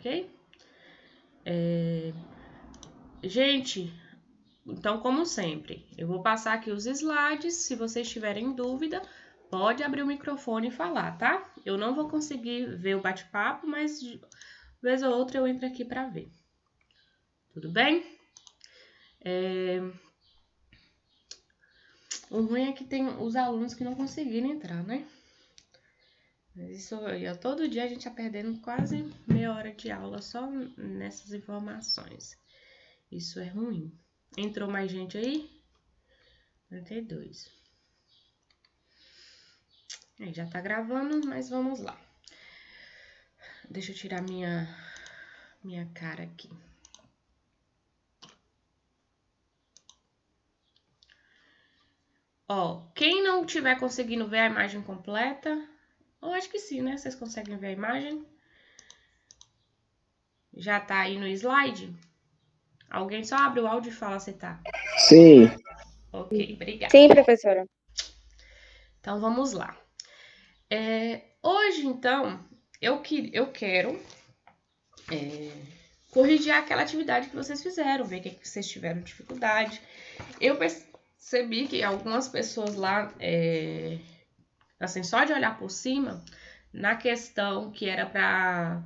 ok? Gente, então, como sempre, eu vou passar aqui os slides. Se vocês tiverem dúvida, pode abrir o microfone e falar, tá? Eu não vou conseguir ver o bate-papo, mas de vez ou outra eu entro aqui para ver. Tudo bem? O ruim é que tem os alunos que não conseguiram entrar, né? Mas isso, todo dia a gente tá perdendo quase meia hora de aula só nessas informações. Isso é ruim. Entrou mais gente aí? 42. Aí já tá gravando, mas vamos lá. Deixa eu tirar minha cara aqui. Ó, quem não tiver conseguindo ver a imagem completa, eu acho que sim, né? Vocês conseguem ver a imagem? Já tá aí no slide? Alguém só abre o áudio e fala se tá. Sim. Ok, obrigada. Sim, professora. Então, vamos lá. Hoje, então, eu quero corrigir aquela atividade que vocês fizeram, ver o que vocês tiveram dificuldade. Eu percebi que algumas pessoas lá, assim, só de olhar por cima, na questão que era para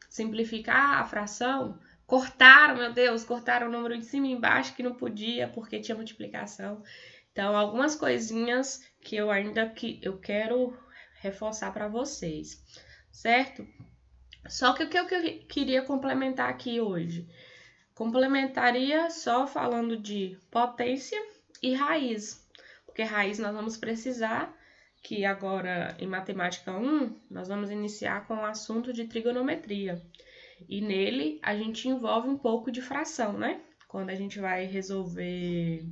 simplificar a fração, cortaram o número de cima e embaixo que não podia porque tinha multiplicação. Então, algumas coisinhas que eu quero reforçar para vocês, certo? Só que o que eu queria complementar aqui hoje? Complementaria só falando de potência e raiz, porque raiz nós vamos precisar, que agora em matemática 1, nós vamos iniciar com o assunto de trigonometria. E nele a gente envolve um pouco de fração, né? Quando a gente vai resolver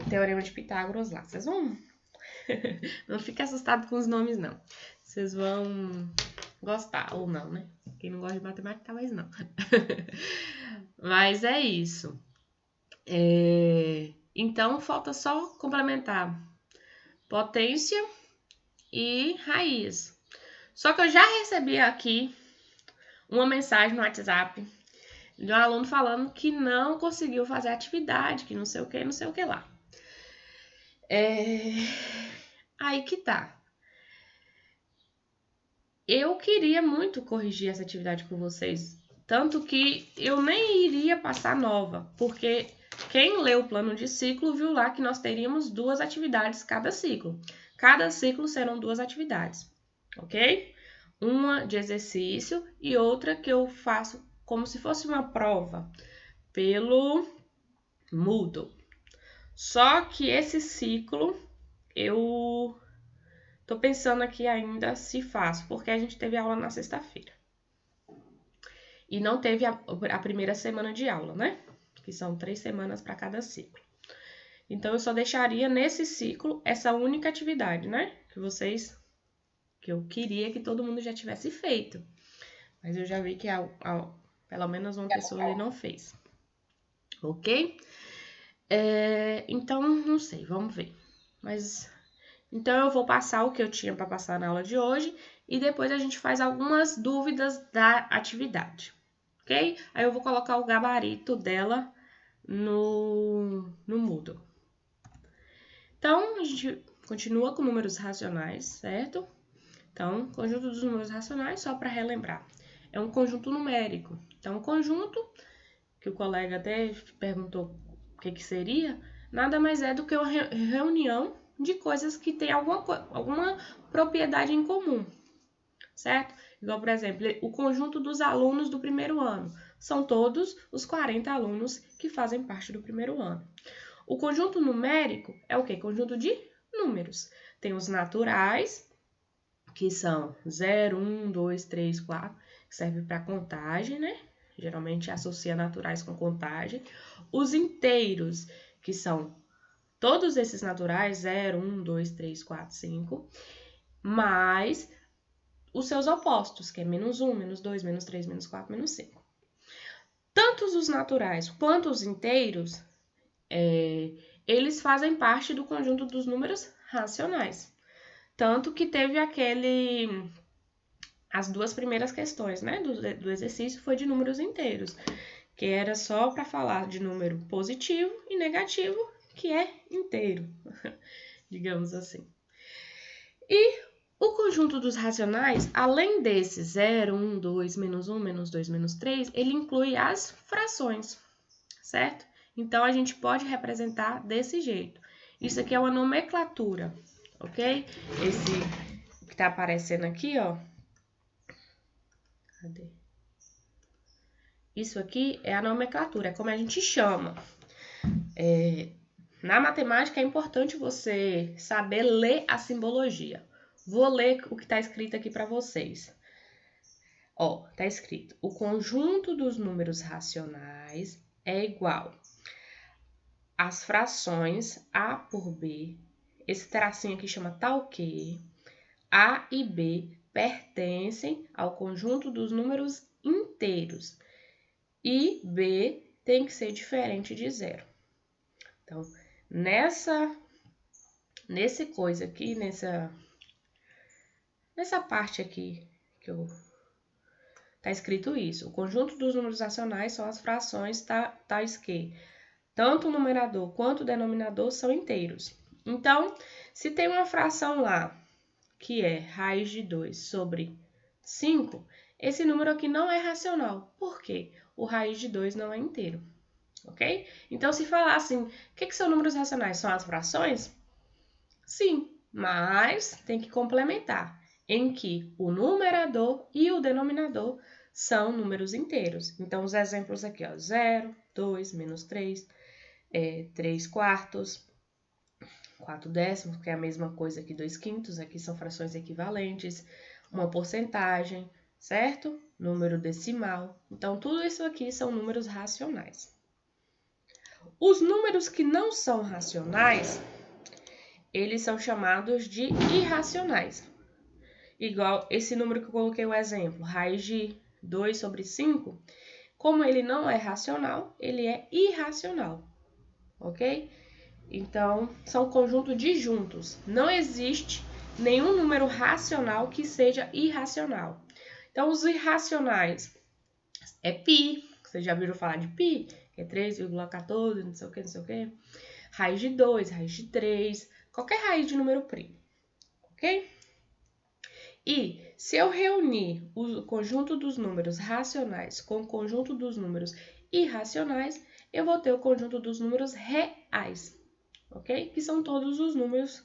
teorema de Pitágoras lá. Vocês vão... não fique assustado com os nomes, não. Vocês vão gostar, ou não, né? Quem não gosta de matemática, talvez não. Mas é isso. Então, falta só complementar potência e raiz. Só que eu já recebi aqui uma mensagem no WhatsApp de um aluno falando que não conseguiu fazer a atividade, que não sei o que lá. Aí que tá. Eu queria muito corrigir essa atividade com vocês, tanto que eu nem iria passar nova, porque quem leu o plano de ciclo viu lá que nós teríamos 2 atividades cada ciclo. Cada ciclo serão 2 atividades, ok? Uma de exercício e outra que eu faço como se fosse uma prova pelo Moodle. Só que esse ciclo eu tô pensando aqui ainda se faço, porque a gente teve aula na sexta-feira. E não teve a primeira semana de aula, né? Que são 3 semanas para cada ciclo. Então, eu só deixaria nesse ciclo essa única atividade, né? Que eu queria que todo mundo já tivesse feito. Mas eu já vi que pelo menos uma pessoa ali não fez. Ok? Então, não sei, vamos ver. Mas, então eu vou passar o que eu tinha para passar na aula de hoje e depois a gente faz algumas dúvidas da atividade, ok? Aí eu vou colocar o gabarito dela no Moodle. Então, a gente continua com números racionais, certo? Então, conjunto dos números racionais, só para relembrar, é um conjunto numérico. Então, um conjunto, que o colega até perguntou o que seria, nada mais é do que uma reunião de coisas que têm alguma propriedade em comum, certo? Igual, por exemplo, o conjunto dos alunos do primeiro ano. São todos os 40 alunos que fazem parte do primeiro ano. O conjunto numérico é o quê? Conjunto de números. Tem os naturais, que são 0, 1, 2, 3, 4, que serve para contagem, né? Geralmente associa naturais com contagem. Os inteiros, que são todos esses naturais, 0, 1, 2, 3, 4, 5, mais os seus opostos, que é menos 1, menos 2, menos 3, menos 4, menos 5. Tanto os naturais quanto os inteiros, eles fazem parte do conjunto dos números racionais. Tanto que teve as duas primeiras questões, né, do exercício foi de números inteiros, que era só para falar de número positivo e negativo, que é inteiro, digamos assim. E o conjunto dos racionais, além desse 0, 1, 2, menos 1, menos 2, menos 3, ele inclui as frações, certo? Então, a gente pode representar desse jeito. Isso aqui é uma nomenclatura, ok? Esse que tá aparecendo aqui, ó. Cadê? Isso aqui é a nomenclatura, é como a gente chama. Na matemática é importante você saber ler a simbologia. Vou ler o que está escrito aqui para vocês. Ó, tá escrito: o conjunto dos números racionais é igual às frações A por B. Esse tracinho aqui chama tal que. A e B pertencem ao conjunto dos números inteiros. E B tem que ser diferente de 0. Então, nesse coisa aqui, nessa parte aqui que tá escrito isso. O conjunto dos números racionais são as frações tais que tanto o numerador quanto o denominador são inteiros. Então, se tem uma fração lá que é raiz de 2 sobre 5, esse número aqui não é racional. Por quê? O raiz de 2 não é inteiro. Ok? Então, se falar assim, o que são números racionais? São as frações? Sim, mas tem que complementar, em que o numerador e o denominador são números inteiros. Então, os exemplos aqui, ó, 0, 2, menos 3, 3 quartos, 4 décimos, que é a mesma coisa que 2 quintos, aqui são frações equivalentes, uma porcentagem, certo? Número decimal. Então, tudo isso aqui são números racionais. Os números que não são racionais, eles são chamados de irracionais. Igual esse número que eu coloquei o exemplo, raiz de 2 sobre 5, como ele não é racional, ele é irracional, ok? Então, são conjunto de juntos. Não existe nenhum número racional que seja irracional. Então, os irracionais é π, vocês já viram falar de π, que é 3,14, não sei o que, não sei o que. Raiz de 2, raiz de 3, qualquer raiz de número primo, ok? E se eu reunir o conjunto dos números racionais com o conjunto dos números irracionais, eu vou ter o conjunto dos números reais, ok? Que são todos os números,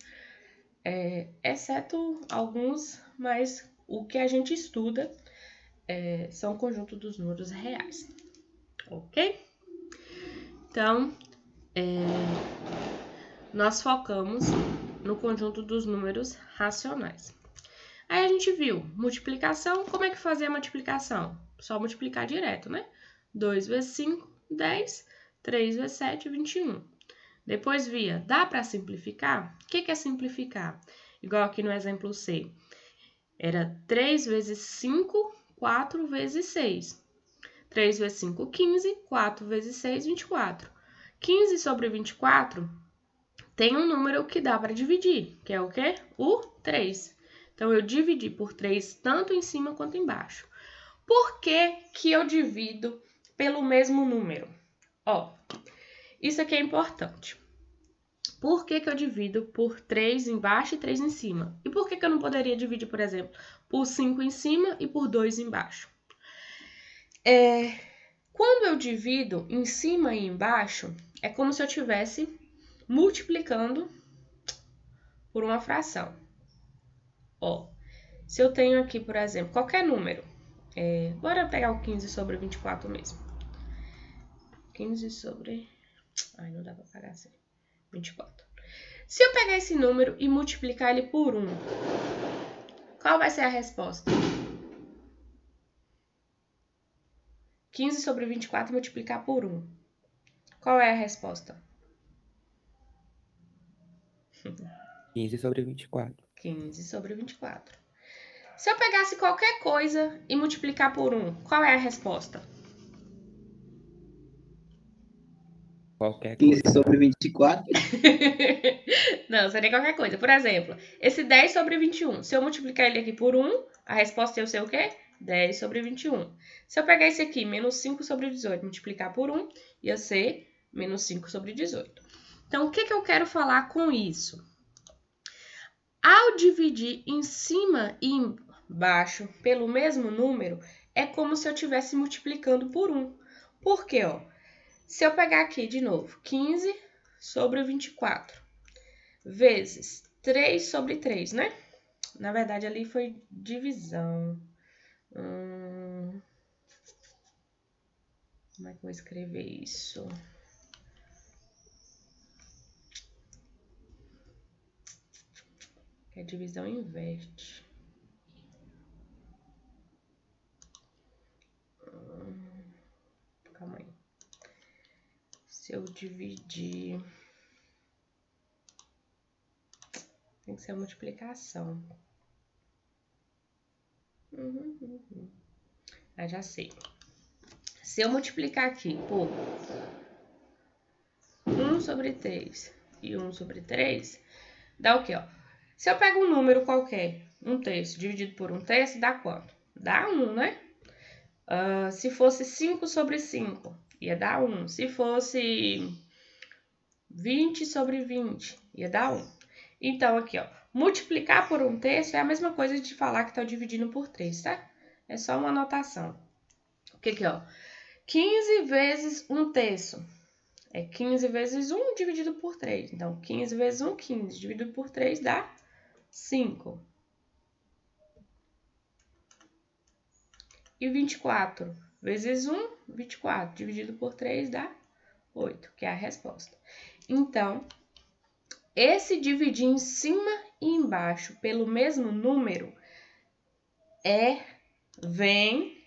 exceto alguns, mas o que a gente estuda são o conjunto dos números reais, ok? Então, nós focamos no conjunto dos números racionais. Aí a gente viu multiplicação. Como é que fazer a multiplicação? Só multiplicar direto, né? 2 vezes 5, 10. 3 vezes 7, 21. Depois via, dá para simplificar? O que é simplificar? Igual aqui no exemplo C. Era 3 vezes 5, 4 vezes 6. 3 vezes 5, 15. 4 vezes 6, 24. 15 sobre 24 tem um número que dá para dividir, que é o quê? O 3. Então, eu dividi por 3 tanto em cima quanto embaixo. Por que que eu divido pelo mesmo número? Ó, isso aqui é importante. Por que que eu divido por 3 embaixo e 3 em cima? E por que que eu não poderia dividir, por exemplo, por 5 em cima e por 2 embaixo? Quando eu divido em cima e embaixo, é como se eu estivesse multiplicando por uma fração. Ó, se eu tenho aqui, por exemplo, qualquer número, bora pegar o 15 sobre 24 mesmo. 15 sobre... Ai, não dá pra pagar assim. 24. Se eu pegar esse número e multiplicar ele por 1, qual vai ser a resposta? 15 sobre 24 multiplicar por 1. Qual é a resposta? 15 sobre 24. 15 sobre 24. Se eu pegasse qualquer coisa e multiplicar por 1, qual é a resposta? Qualquer 15 coisa. sobre 24. Não, seria qualquer coisa. Por exemplo, esse 10 sobre 21. Se eu multiplicar ele aqui por 1, a resposta ia ser o quê? 10 sobre 21. Se eu pegar esse aqui, menos 5 sobre 18, multiplicar por 1, ia ser menos 5 sobre 18. Então, o que eu quero falar com isso? Ao dividir em cima e embaixo pelo mesmo número, é como se eu estivesse multiplicando por 1. Por quê? Ó? Se eu pegar aqui de novo, 15 sobre 24, vezes 3 sobre 3, né? Na verdade, ali foi divisão. Como é que eu vou escrever isso? Que a divisão inverte. Calma aí. Se eu dividir... Tem que ser a multiplicação. Ah, já sei. Se eu multiplicar aqui por 1 sobre 3 e 1 sobre 3, dá o quê? Ó? Se eu pego um número qualquer, 1/3, dividido por 1/3, dá quanto? Dá 1, né? Se fosse 5 sobre 5, ia dar 1. Se fosse 20 sobre 20, ia dar 1. Então, aqui, ó, multiplicar por 1/3 é a mesma coisa de falar que está dividindo por 3, tá? É só uma anotação. O que que é, ó? 15 vezes 1/3 é 15 vezes 1 dividido por 3. Então, 15 vezes 1, 15. Dividido por 3 dá 5. E 24 vezes 1, 24. Dividido por 3 dá 8, que é a resposta. Então, esse dividir em cima e embaixo pelo mesmo número vem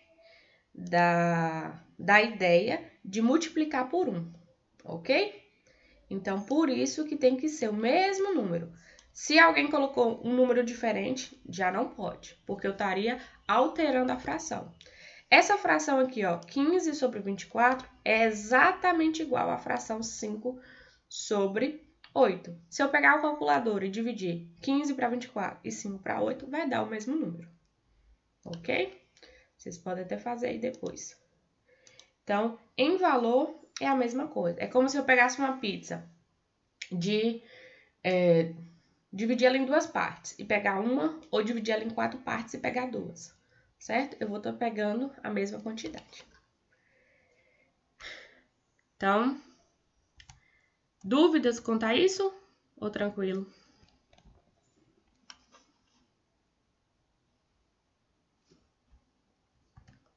da ideia de multiplicar por 1, ok? Então, por isso que tem que ser o mesmo número. Se alguém colocou um número diferente, já não pode, porque eu estaria alterando a fração. Essa fração aqui, ó, 15 sobre 24, é exatamente igual à fração 5 sobre 8. Se eu pegar o calculador e dividir 15 para 24 e 5 para 8, vai dar o mesmo número. Ok? Vocês podem até fazer aí depois. Então, em valor, é a mesma coisa. É como se eu pegasse uma pizza dividir ela em 2 partes e pegar uma, ou dividir ela em 4 partes e pegar 2, certo? Eu vou estar pegando a mesma quantidade. Então, dúvidas quanto a isso? Ou tranquilo?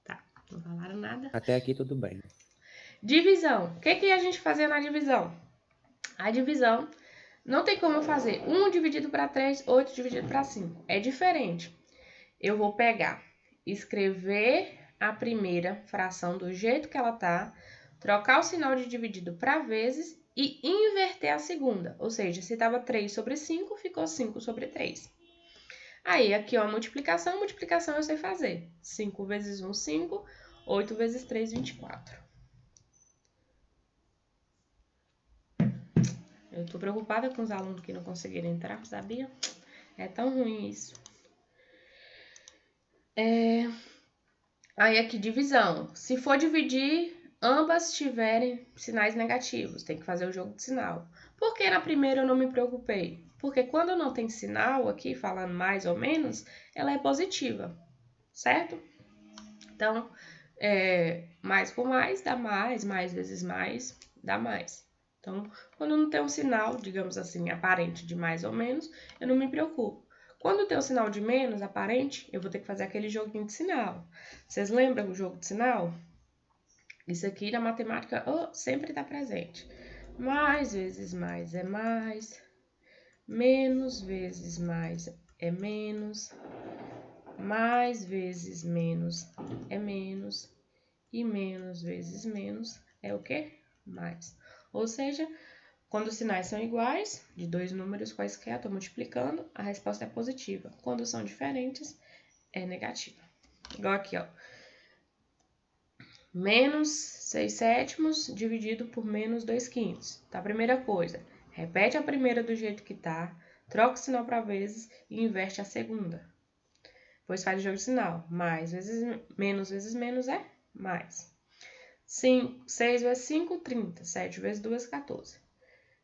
Tá, não falaram nada. Até aqui tudo bem. Divisão. O que a gente fazia na divisão? A divisão não tem como eu fazer 1 dividido para 3, 8 dividido para 5. É diferente. Eu vou pegar, escrever a primeira fração do jeito que ela tá, trocar o sinal de dividido para vezes e inverter a segunda. Ou seja, se estava 3 sobre 5, ficou 5 sobre 3. Aí, aqui, ó, multiplicação eu sei fazer. 5 vezes 1, 5. 8 vezes 3, 24. Eu tô preocupada com os alunos que não conseguiram entrar, sabia? É tão ruim isso. Aí, aqui, divisão. Se for dividir, ambas tiverem sinais negativos. Tem que fazer o jogo de sinal. Por que na primeira eu não me preocupei? Porque quando não tem sinal aqui, falando mais ou menos, ela é positiva, certo? Então, mais por mais dá mais vezes mais dá mais. Então, quando não tem um sinal, digamos assim, aparente de mais ou menos, eu não me preocupo. Quando tem um sinal de menos aparente, eu vou ter que fazer aquele joguinho de sinal. Vocês lembram do jogo de sinal? Isso aqui na matemática sempre está presente. Mais vezes mais é mais, menos vezes mais é menos, mais vezes menos é menos, e menos vezes menos é o quê? Mais. Ou seja, quando os sinais são iguais, de dois números quaisquer, estou multiplicando, a resposta é positiva. Quando são diferentes, é negativa. Igual aqui, ó. Menos 6 sétimos dividido por menos 2 quintos. Então, a primeira coisa, repete a primeira do jeito que tá, troca o sinal para vezes e inverte a segunda. Depois faz o jogo de sinal. Mais vezes menos é mais. 6 vezes 5, 30. 7 vezes 2, 14.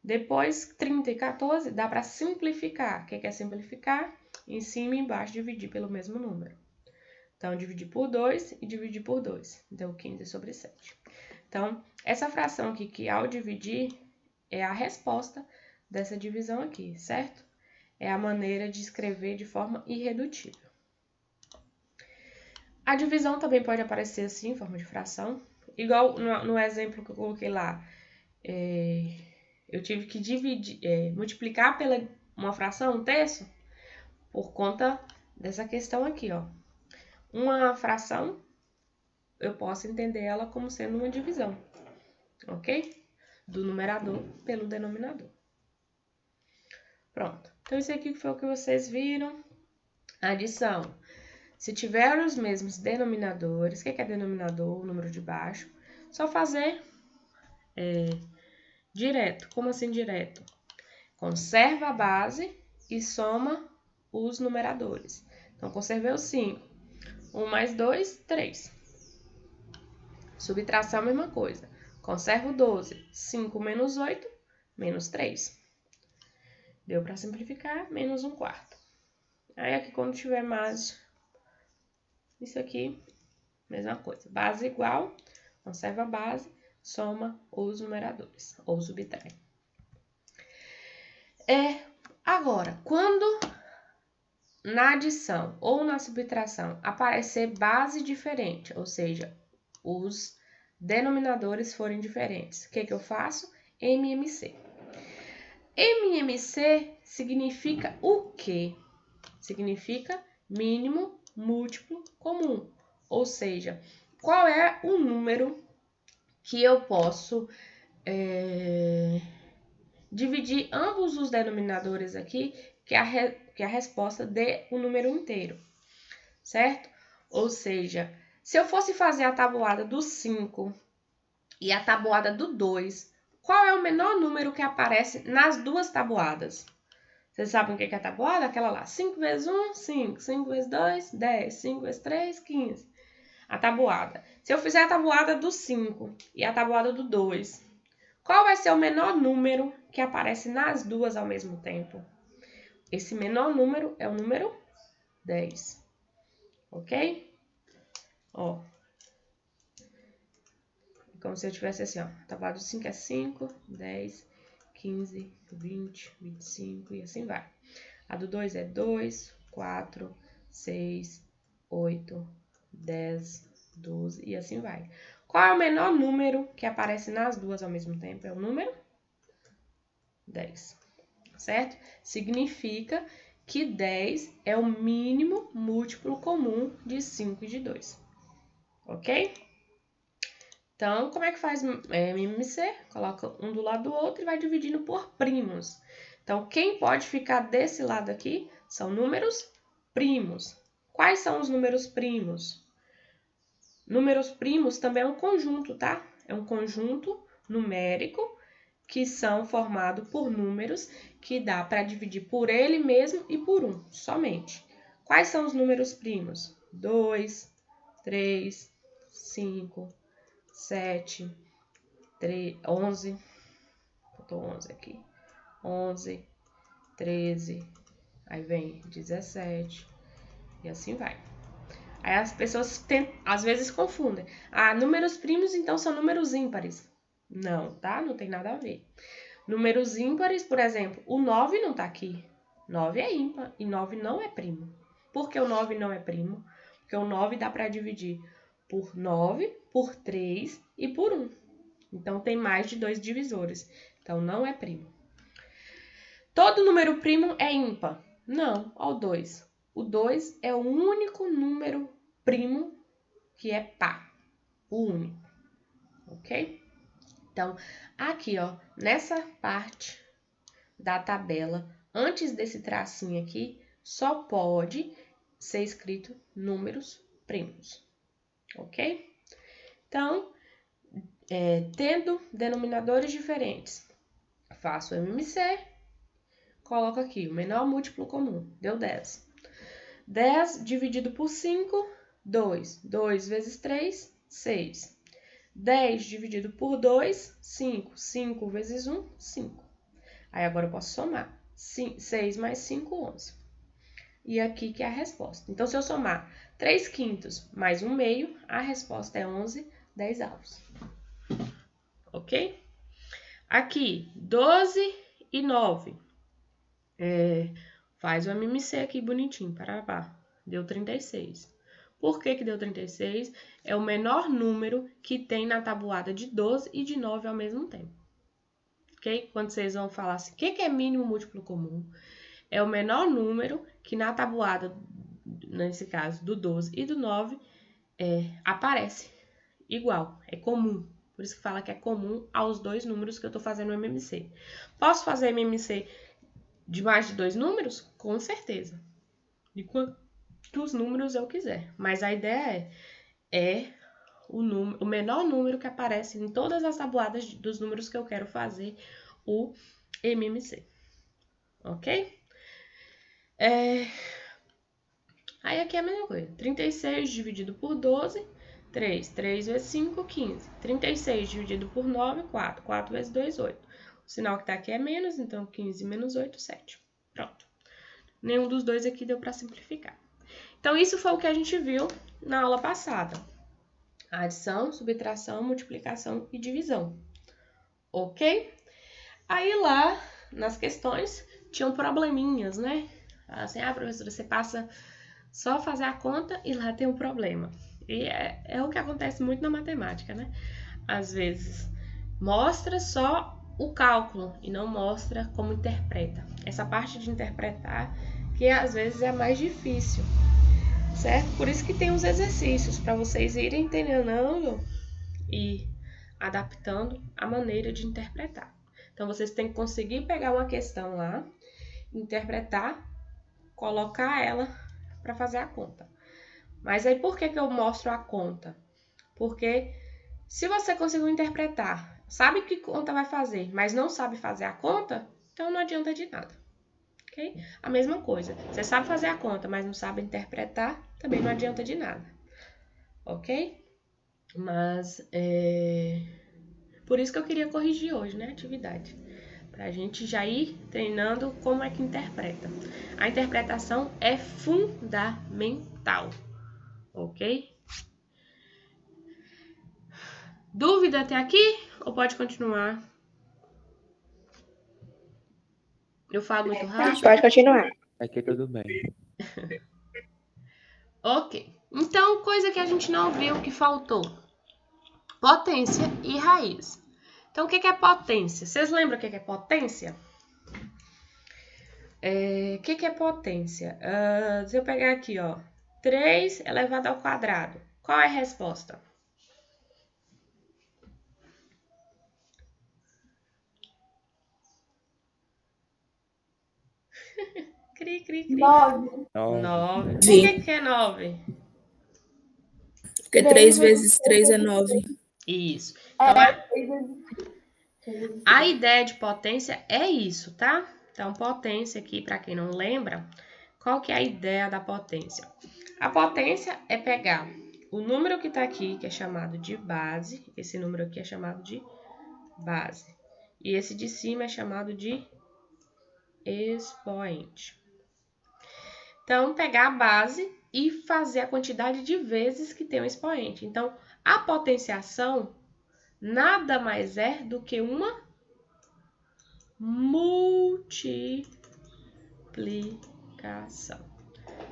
Depois, 30 e 14 dá para simplificar. O que é simplificar? Em cima e embaixo dividir pelo mesmo número. Então, dividir por 2 e dividir por 2. Deu 15 sobre 7. Então, essa fração aqui, que ao dividir, é a resposta dessa divisão aqui, certo? É a maneira de escrever de forma irredutível. A divisão também pode aparecer assim, em forma de fração. Igual no exemplo que eu coloquei lá, eu tive que multiplicar pela uma fração, um terço, por conta dessa questão aqui, ó. Uma fração, eu posso entender ela como sendo uma divisão, ok? Do numerador pelo denominador. Pronto. Então, isso aqui foi o que vocês viram. Adição. Se tiver os mesmos denominadores, o que é denominador? O número de baixo. Só fazer direto. Como assim direto? Conserva a base e soma os numeradores. Então, conservei o 5. 1 mais 2, 3. Subtração, a mesma coisa. Conservo 12. 5 menos 8, menos 3. Deu para simplificar, menos 1/4. Aí, aqui, quando tiver mais isso aqui, mesma coisa. Base igual, conserva a base, soma os numeradores, ou subtrai. Agora, quando na adição ou na subtração aparecer base diferente, ou seja, os denominadores forem diferentes, o que eu faço? MMC. MMC significa o quê? Significa mínimo múltiplo comum. Ou seja, qual é o número que eu posso dividir ambos os denominadores aqui, que a resposta dê o número inteiro, certo? Ou seja, se eu fosse fazer a tabuada do 5 e a tabuada do 2, qual é o menor número que aparece nas duas tabuadas? Vocês sabem o que é a tabuada? Aquela lá, 5 vezes 1, 5, 5 vezes 2, 10, 5 vezes 3, 15. A tabuada. Se eu fizer a tabuada do 5 e a tabuada do 2, qual vai ser o menor número que aparece nas duas ao mesmo tempo? Esse menor número é o número 10. Ok? Ó. Como se eu tivesse assim, ó. A tabuada do 5 é 5, 10, 15, 20, 25 e assim vai. A do 2 é 2, 4, 6, 8, 10, 12 e assim vai. Qual é o menor número que aparece nas duas ao mesmo tempo? É o número 10, certo? Significa que 10 é o mínimo múltiplo comum de 5 e de 2, ok? Então, como é que faz MMC? Coloca um do lado do outro e vai dividindo por primos. Então, quem pode ficar desse lado aqui são números primos. Quais são os números primos? Números primos também é um conjunto, tá? É um conjunto numérico que são formados por números que dá para dividir por ele mesmo e por um, somente. Quais são os números primos? 2, 3, 5, 7, 3, 11, botou 11 aqui, 11, 13, aí vem 17 e assim vai. Aí as pessoas às vezes confundem. Ah, números primos então são números ímpares. Não, tá? Não tem nada a ver. Números ímpares, por exemplo, o 9 não tá aqui. 9 é ímpar e 9 não é primo. Por que o 9 não é primo? Porque o 9 dá para dividir por 9, por 3 e por 1. Então, tem mais de 2 divisores. Então, não é primo. Todo número primo é ímpar? Não, ó o 2. O 2 é o único número primo que é par. O único. Ok? Então, aqui, ó, nessa parte da tabela, antes desse tracinho aqui, só pode ser escrito números primos. Ok? Então, Tendo denominadores diferentes, faço o MMC, coloco aqui o menor múltiplo comum, deu 10. 10 dividido por 5, 2. 2 vezes 3, 6. 10 dividido por 2, 5. 5 vezes 1, 5. Aí agora eu posso somar. 6 mais 5, 11. E aqui que é a resposta. Então, se eu somar 3 quintos mais 1 meio, a resposta é 11 10avos. Ok? Aqui, 12 e 9. Faz o MMC aqui bonitinho, parapá. Deu 36. Por que que deu 36? É o menor número que tem na tabuada de 12 e de 9 ao mesmo tempo. Ok? Quando vocês vão falar assim, o que é mínimo múltiplo comum? É o menor número que na tabuada, nesse caso, do 12 e do 9, aparece igual, é comum. Por isso que fala que é comum aos dois números que eu estou fazendo o MMC. Posso fazer MMC de mais de 2 números? Com certeza. De quantos números eu quiser. Mas a ideia é o menor número que aparece em todas as tabuadas dos números que eu quero fazer o MMC. Ok? Aí aqui é a mesma coisa. 36 dividido por 12, 3. 3 vezes 5, 15. 36 dividido por 9, 4. 4 vezes 2, 8. O sinal que tá aqui é menos, então 15 menos 8, 7. Pronto. Nenhum dos dois aqui deu para simplificar. Então, isso foi o que a gente viu na aula passada. Adição, subtração, multiplicação e divisão. Ok? Aí lá, nas questões, tinham probleminhas, né? Assim, professora, você passa só fazer a conta e lá tem um problema. E é o que acontece muito na matemática, né? Às vezes, mostra só o cálculo e não mostra como interpreta. Essa parte de interpretar que às vezes é a mais difícil, certo? Por isso que tem os exercícios, para vocês irem entendendo e adaptando a maneira de interpretar. Então, vocês têm que conseguir pegar uma questão lá, interpretar, colocar ela para fazer a conta. Mas aí, por que eu mostro a conta? Porque se você conseguiu interpretar, sabe que conta vai fazer, mas não sabe fazer a conta, então não adianta de nada. Okay? A mesma coisa. Você sabe fazer a conta, mas não sabe interpretar, também não adianta de nada. Ok? Mas por isso que eu queria corrigir hoje, né, a atividade. Pra gente já ir treinando como é que interpreta. A interpretação é fundamental. Ok? Dúvida até aqui? Ou pode continuar? Eu falo muito rápido? Pode continuar. Aqui tudo bem. Ok. Então, coisa que a gente não viu que faltou. Potência e raiz. Então, o que é potência? Vocês lembram o que é potência? O que é potência? Se eu pegar aqui, ó, 3 elevado ao quadrado. Qual é a resposta? Cri, cri, cri. 9. 9. Por que é 9? Porque 3 vezes 3 é 9. Isso. Então, a ideia de potência é isso, tá? Então, potência aqui, para quem não lembra, qual que é a ideia da potência? A potência é pegar o número que está aqui, que é chamado de base, esse número aqui é chamado de base, e esse de cima é chamado de expoente. Então, pegar a base e fazer a quantidade de vezes que tem o expoente. Então, a potenciação nada mais é do que uma multiplicação.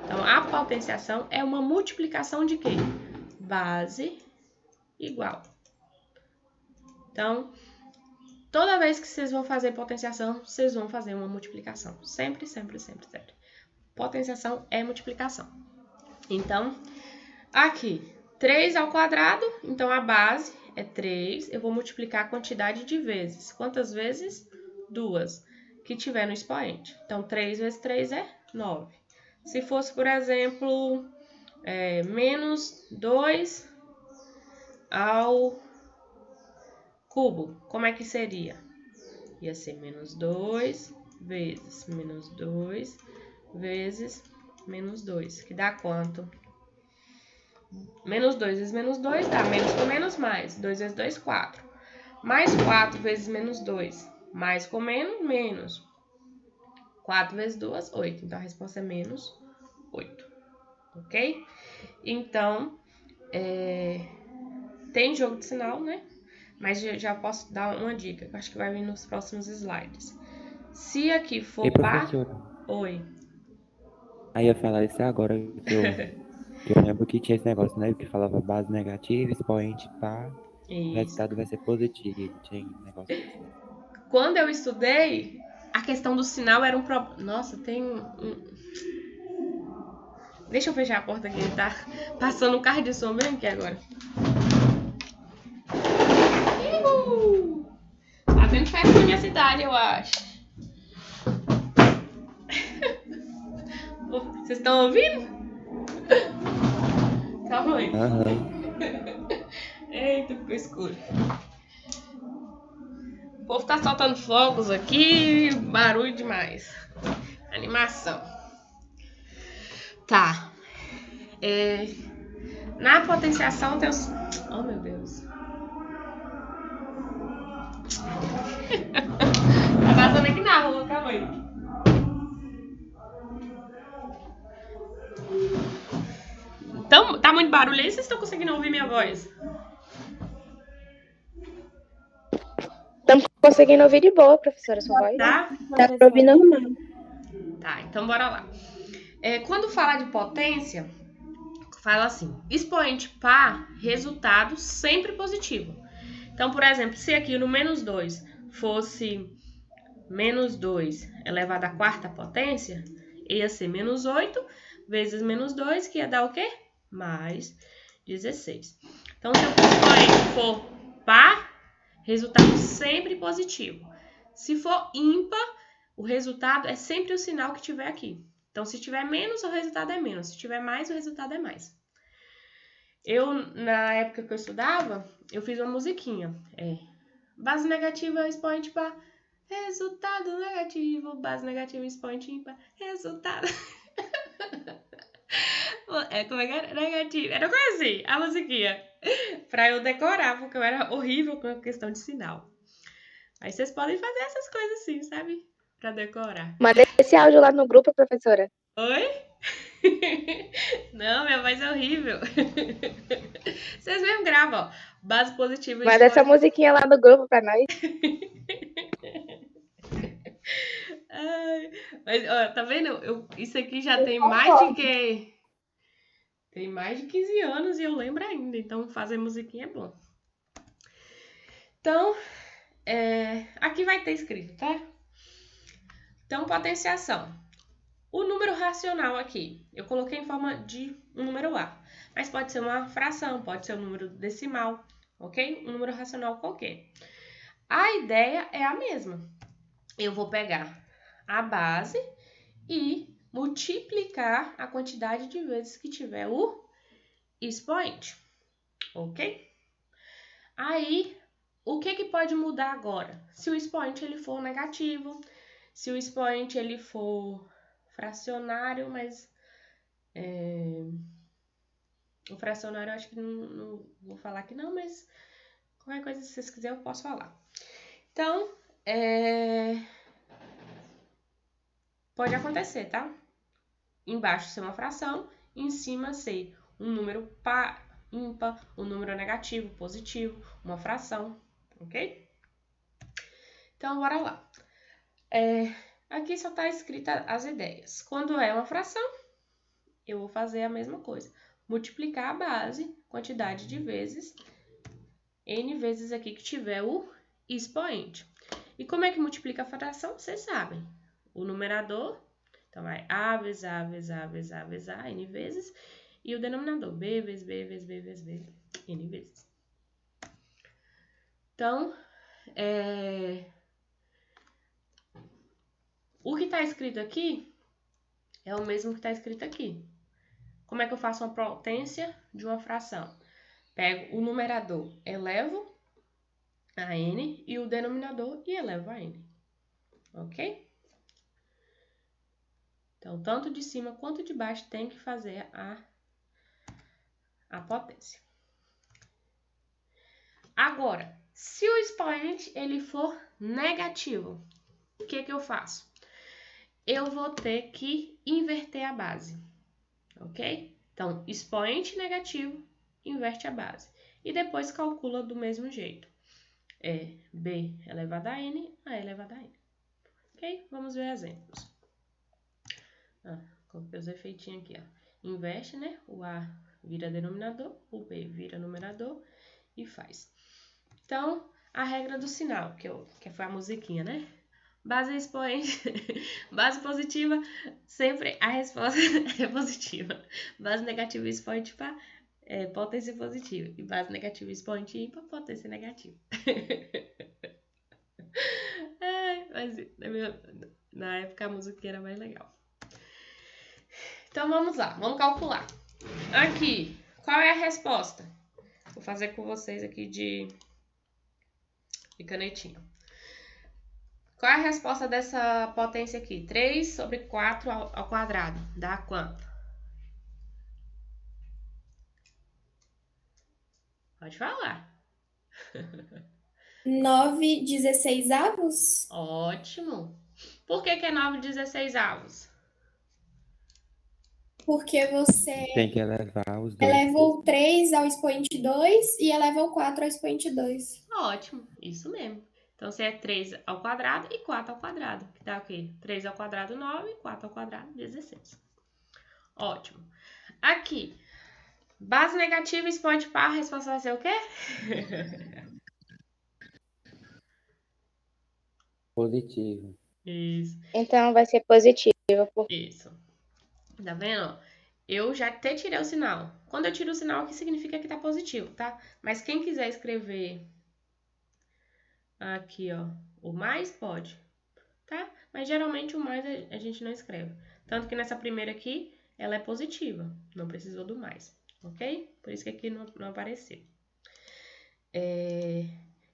Então, a potenciação é uma multiplicação de quê? Base igual. Então, toda vez que vocês vão fazer potenciação, vocês vão fazer uma multiplicação. Sempre, sempre, sempre, sempre. Potenciação é multiplicação. Então, aqui, 3 ao quadrado, então a base é 3. Eu vou multiplicar a quantidade de vezes. Quantas vezes? 2. Que tiver no expoente. Então, 3 vezes 3 é 9. Se fosse, por exemplo, menos 2 ao cubo, como é que seria? Ia ser menos 2 vezes menos 2 vezes menos 2, que dá quanto? Menos 2 vezes menos 2 dá menos com menos mais. 2 vezes 2, 4. Mais 4 vezes menos 2. Mais com menos, menos. 4 vezes 2, 8. Então, a resposta é menos 8. Ok? Então, tem jogo de sinal, né? Mas já posso dar uma dica, que eu acho que vai vir nos próximos slides. Se aqui E for par... professora, Oi. aí eu ia falar isso agora que eu lembro que tinha esse negócio, né? Que falava base negativa, expoente par, o Isso. resultado vai ser positivo. Tinha um negócio desse. Quando eu estudei, a questão do sinal era um problema. Nossa, tem Deixa eu fechar a porta aqui, tá passando um carro de som bem aqui agora. Tá tendo festa na minha cidade, eu acho. Vocês estão ouvindo? Calma aí. Aham. Eita, ficou escuro. O povo tá soltando fogos aqui, barulho demais. Animação. Tá. Na potenciação tem os... Oh, meu Deus. Tá passando aqui na rua, calma aí. Então, tá muito barulho aí? Vocês estão conseguindo ouvir minha voz? Estamos conseguindo ouvir de boa, professora, sua voz. Tá? Dá pra ouvir normal. Tá, então bora lá. Quando fala de potência, fala assim, expoente par, resultado sempre positivo. Então, por exemplo, se aqui no menos 2 fosse menos 2 elevado à quarta potência, ia ser menos 8 vezes menos 2, que ia dar o quê? Mais 16. Então, se o expoente for par, resultado sempre positivo. Se for ímpar, o resultado é sempre o sinal que tiver aqui. Então, se tiver menos, o resultado é menos. Se tiver mais, o resultado é mais. Na época que eu estudava, eu fiz uma musiquinha. Base negativa, expoente par, resultado negativo. Base negativa, expoente ímpar, resultado... Como é que era? Negativo. Era coisa assim, a musiquinha. Pra eu decorar, porque eu era horrível com a questão de sinal. Aí vocês podem fazer essas coisas assim, sabe? Pra decorar. Manda esse áudio lá no grupo, professora. Oi? Não, minha voz é horrível. Vocês mesmo gravam, ó. Base positiva. Manda essa musiquinha lá no grupo pra nós. Ai, mas, ó, tá vendo? Isso aqui já tem mais de que... Tem mais de 15 anos e eu lembro ainda. Então, fazer musiquinha é bom. Então, aqui vai ter escrito, tá? Então, potenciação. O número racional aqui, eu coloquei em forma de um número A. Mas pode ser uma fração, pode ser um número decimal, ok? Um número racional qualquer. A ideia é a mesma. Eu vou pegar a base e multiplicar a quantidade de vezes que tiver o expoente, ok? Aí, o que pode mudar agora? Se o expoente ele for negativo, se o expoente ele for fracionário, mas o fracionário eu acho que não vou falar aqui não, mas qualquer coisa se vocês quiserem eu posso falar. Então, pode acontecer, tá? Embaixo ser uma fração, em cima ser um número ímpar, um número negativo, positivo, uma fração, ok? Então, bora lá. Aqui só está escrita as ideias. Quando é uma fração, eu vou fazer a mesma coisa. Multiplicar a base, quantidade de vezes, n vezes aqui que tiver o expoente. E como é que multiplica a fração? Vocês sabem. O numerador, então vai a vezes a vezes a vezes a vezes a, n vezes. E o denominador, b vezes b vezes b vezes b, n vezes. Então, o que está escrito aqui é o mesmo que está escrito aqui. Como é que eu faço uma potência de uma fração? Pego o numerador, elevo a n e o denominador e elevo a n. Ok? Então, tanto de cima quanto de baixo tem que fazer a potência. Agora, se o expoente ele for negativo, o que eu faço? Eu vou ter que inverter a base, ok? Então, expoente negativo, inverte a base. E depois calcula do mesmo jeito. É b elevado a n, a elevado a n. Ok? Vamos ver exemplos. Coloquei os efeitinhos aqui, ó. Inverte, né? O a vira denominador, o b vira numerador e faz. Então, a regra do sinal, que foi a musiquinha, né? Base expoente, base positiva, sempre a resposta é positiva. Base negativa expoente par, potência positiva. E base negativa expoente ímpar, potência negativa. Mas na época a música era mais legal. Então vamos lá, vamos calcular. Aqui, qual é a resposta? Vou fazer com vocês aqui de canetinha. Qual é a resposta dessa potência aqui? 3 sobre 4 ao quadrado. Dá quanto? Pode falar. 9/16. Ótimo. Por que é 9/16? Porque você Tem que elevar os dois. eleva o 3 ao expoente 2 e eleva o 4 ao expoente 2. Ótimo, isso mesmo. Então, se é 3 ao quadrado e 4 ao quadrado. Que dá o quê? 3 ao quadrado, 9. 4 ao quadrado, 16. Ótimo. Aqui, base negativa, expoente par, a resposta vai ser o quê? Positivo. Isso. Então vai ser positivo. Isso. Tá vendo? Eu já até tirei o sinal. Quando eu tiro o sinal, aqui significa que tá positivo, tá? Mas quem quiser escrever aqui, ó, o mais, pode, tá? Mas geralmente o mais a gente não escreve. Tanto que nessa primeira aqui, ela é positiva. Não precisou do mais, ok? Por isso que aqui não apareceu.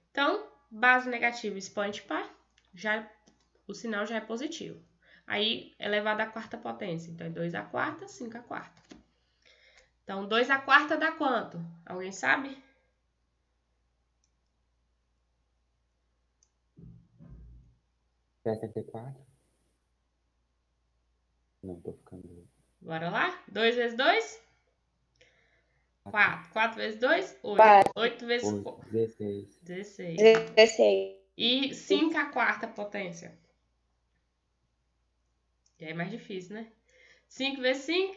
Então, base negativa, expoente par, o sinal já é positivo. Aí, elevado à quarta potência. Então, é 2 à quarta, 5 à quarta. Então, 2 à quarta dá quanto? Alguém sabe? É 64? Não, tô ficando. Bora lá? 2 vezes 2? 4. 4 vezes 2? 8. Quatro. 8 vezes 8, 4? 16. 16. 16. E 5 à quarta potência? E aí é mais difícil, né? 5 vezes 5?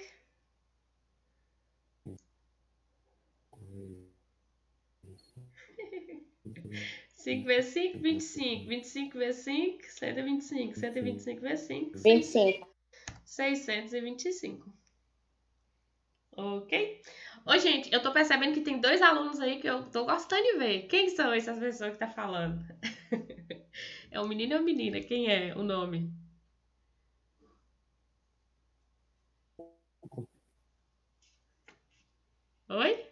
5 vezes 5, 25. 25 vezes 5, 125. 125 vezes 5, 25. 625. Ok? Ô, gente, eu tô percebendo que tem 2 alunos aí que eu tô gostando de ver. Quem são essas pessoas que tá falando? É um menino ou uma menina? Quem é o nome? Oi?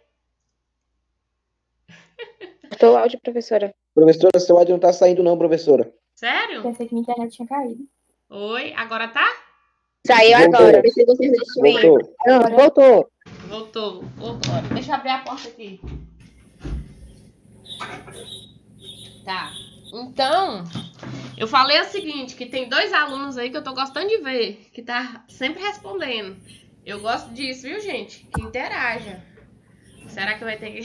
Cortou o áudio, professora. Professora, seu áudio não tá saindo não, professora. Sério? Pensei que minha internet tinha caído. Oi? Agora tá? Saiu Voltou. agora. Vê se você assiste bem. Voltou. Não, voltou. Voltou. Voltou. Deixa eu abrir a porta aqui. Tá. Então, eu falei o seguinte, que tem 2 alunos aí que eu tô gostando de ver, que tá sempre respondendo. Eu gosto disso, viu, gente? Que interaja. Será que vai ter que...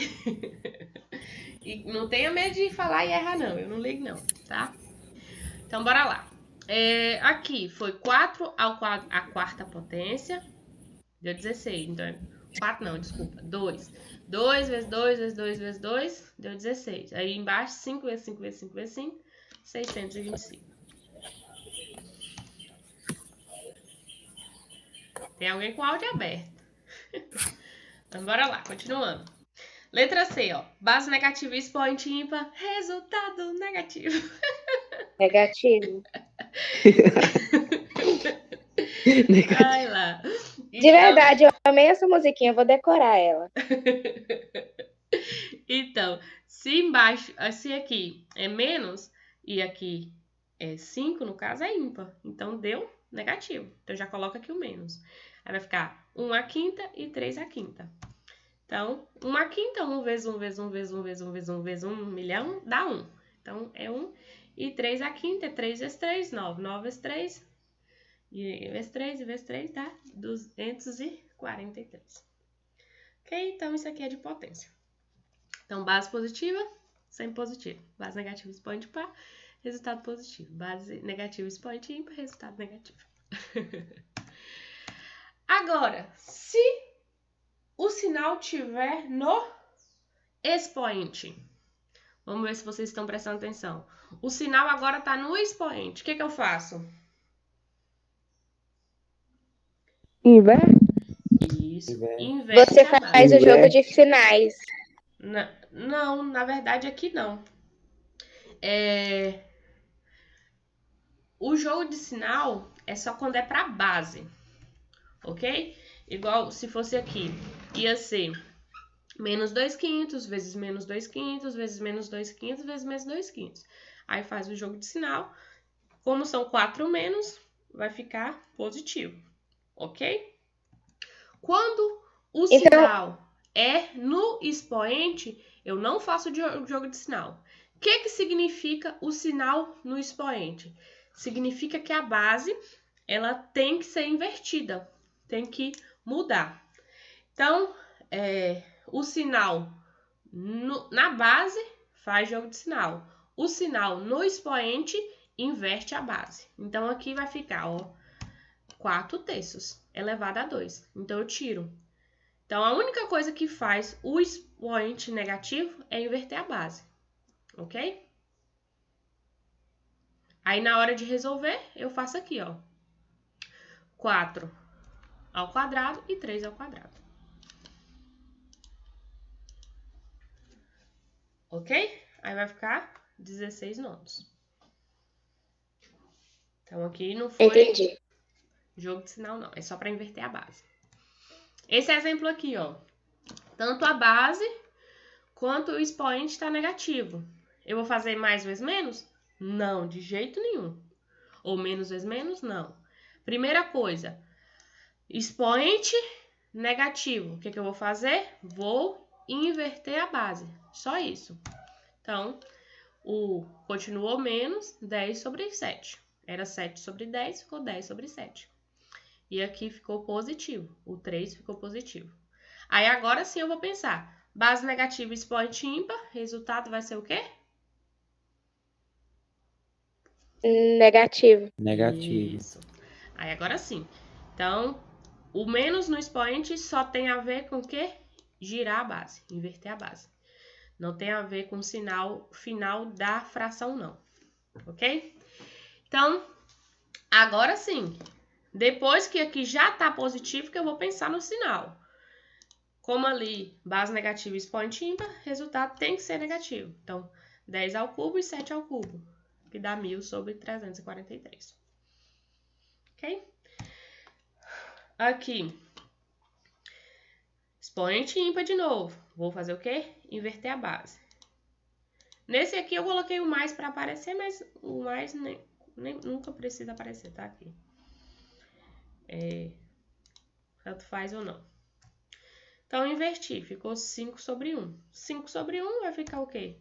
E não tenha medo de falar e errar, não. Eu não ligo, não, tá? Então, bora lá. Aqui foi 4 à quarta potência. Deu 16. Então, 4 não, desculpa. 2. 2 vezes 2 vezes 2 vezes 2 deu 16. Aí embaixo, 5 vezes 5 vezes 5 vezes 5, 625. Tem alguém com o áudio aberto. Então, bora lá, continuando. Letra C, ó. Base negativa e expoente ímpar. Resultado negativo. Negativo. Vai lá. De verdade, eu amei essa musiquinha, eu vou decorar ela. Então, se embaixo, se aqui é menos e aqui é 5, no caso é ímpar. Então, deu negativo. Então, já coloca aqui o menos. Aí vai ficar 1 à quinta e 3 à quinta. Então, 1 à quinta, 1 vezes 1 vezes 1 vezes 1 vezes 1 vezes 1 vezes 1 milhão, dá 1. Então, é 1. E 3 à quinta é 3 vezes 3, 9. 9 vezes 3, e vezes 3, e vezes 3 dá 243. Ok? Então, isso aqui é de potência. Então, base positiva, sempre positivo. Base negativa, expoente par, resultado positivo. Base negativa, expoente ímpar, resultado negativo. Agora, se o sinal tiver no expoente, vamos ver se vocês estão prestando atenção. O sinal agora está no expoente. O que eu faço? Inverte. Isso. Inverte. Inverte Você a base. faz o jogo de sinais. Não, na verdade aqui não. O jogo de sinal é só quando é para base, ok? Igual se fosse aqui, ia ser menos 2/5 vezes menos 2/5 vezes menos 2/5 vezes menos 2/5. Aí faz o jogo de sinal. Como são 4 menos, vai ficar positivo, ok? Quando o sinal é no expoente, eu não faço o jogo de sinal. O que significa o sinal no expoente? Significa que a base ela tem que ser invertida, tem que mudar. Então, o sinal na base faz jogo de sinal. O sinal no expoente inverte a base. Então, aqui vai ficar, ó, 4/3 elevado a 2. Então, eu tiro. Então, a única coisa que faz o expoente negativo é inverter a base, ok? Aí, na hora de resolver, eu faço aqui, ó, 4 ao quadrado e 3 ao quadrado. Ok? Aí vai ficar 16 nonos. Então, aqui não foi Entendi. jogo de sinal, não. É só para inverter a base. Esse exemplo aqui, ó. Tanto a base quanto o expoente está negativo. Eu vou fazer mais vezes menos? Não, de jeito nenhum. Ou menos vezes menos? Não. Primeira coisa, expoente negativo. O que eu vou fazer? Vou inverter a base. Só isso. Então, continuou menos 10 sobre 7. Era 7 sobre 10, ficou 10 sobre 7. E aqui ficou positivo. O 3 ficou positivo. Aí, agora sim, eu vou pensar. Base negativa, expoente ímpar. Resultado vai ser o quê? Negativo. Negativo. Isso. Aí, agora sim. Então, o menos no expoente só tem a ver com o quê? Girar a base, inverter a base. Não tem a ver com o sinal final da fração, não. Ok? Então, agora sim. Depois que aqui já está positivo, que eu vou pensar no sinal. Como ali, base negativa e expoente ímpar, resultado tem que ser negativo. Então, 10 ao cubo e 7 ao cubo, que dá 1000 sobre 343. Ok? Aqui, expoente ímpar de novo. Vou fazer o quê? Inverter a base. Nesse aqui eu coloquei o mais para aparecer, mas o mais nunca precisa aparecer, tá? Aqui. Tanto faz ou não. Então, inverti. Ficou 5 sobre 1. 5 sobre 1 vai ficar o quê?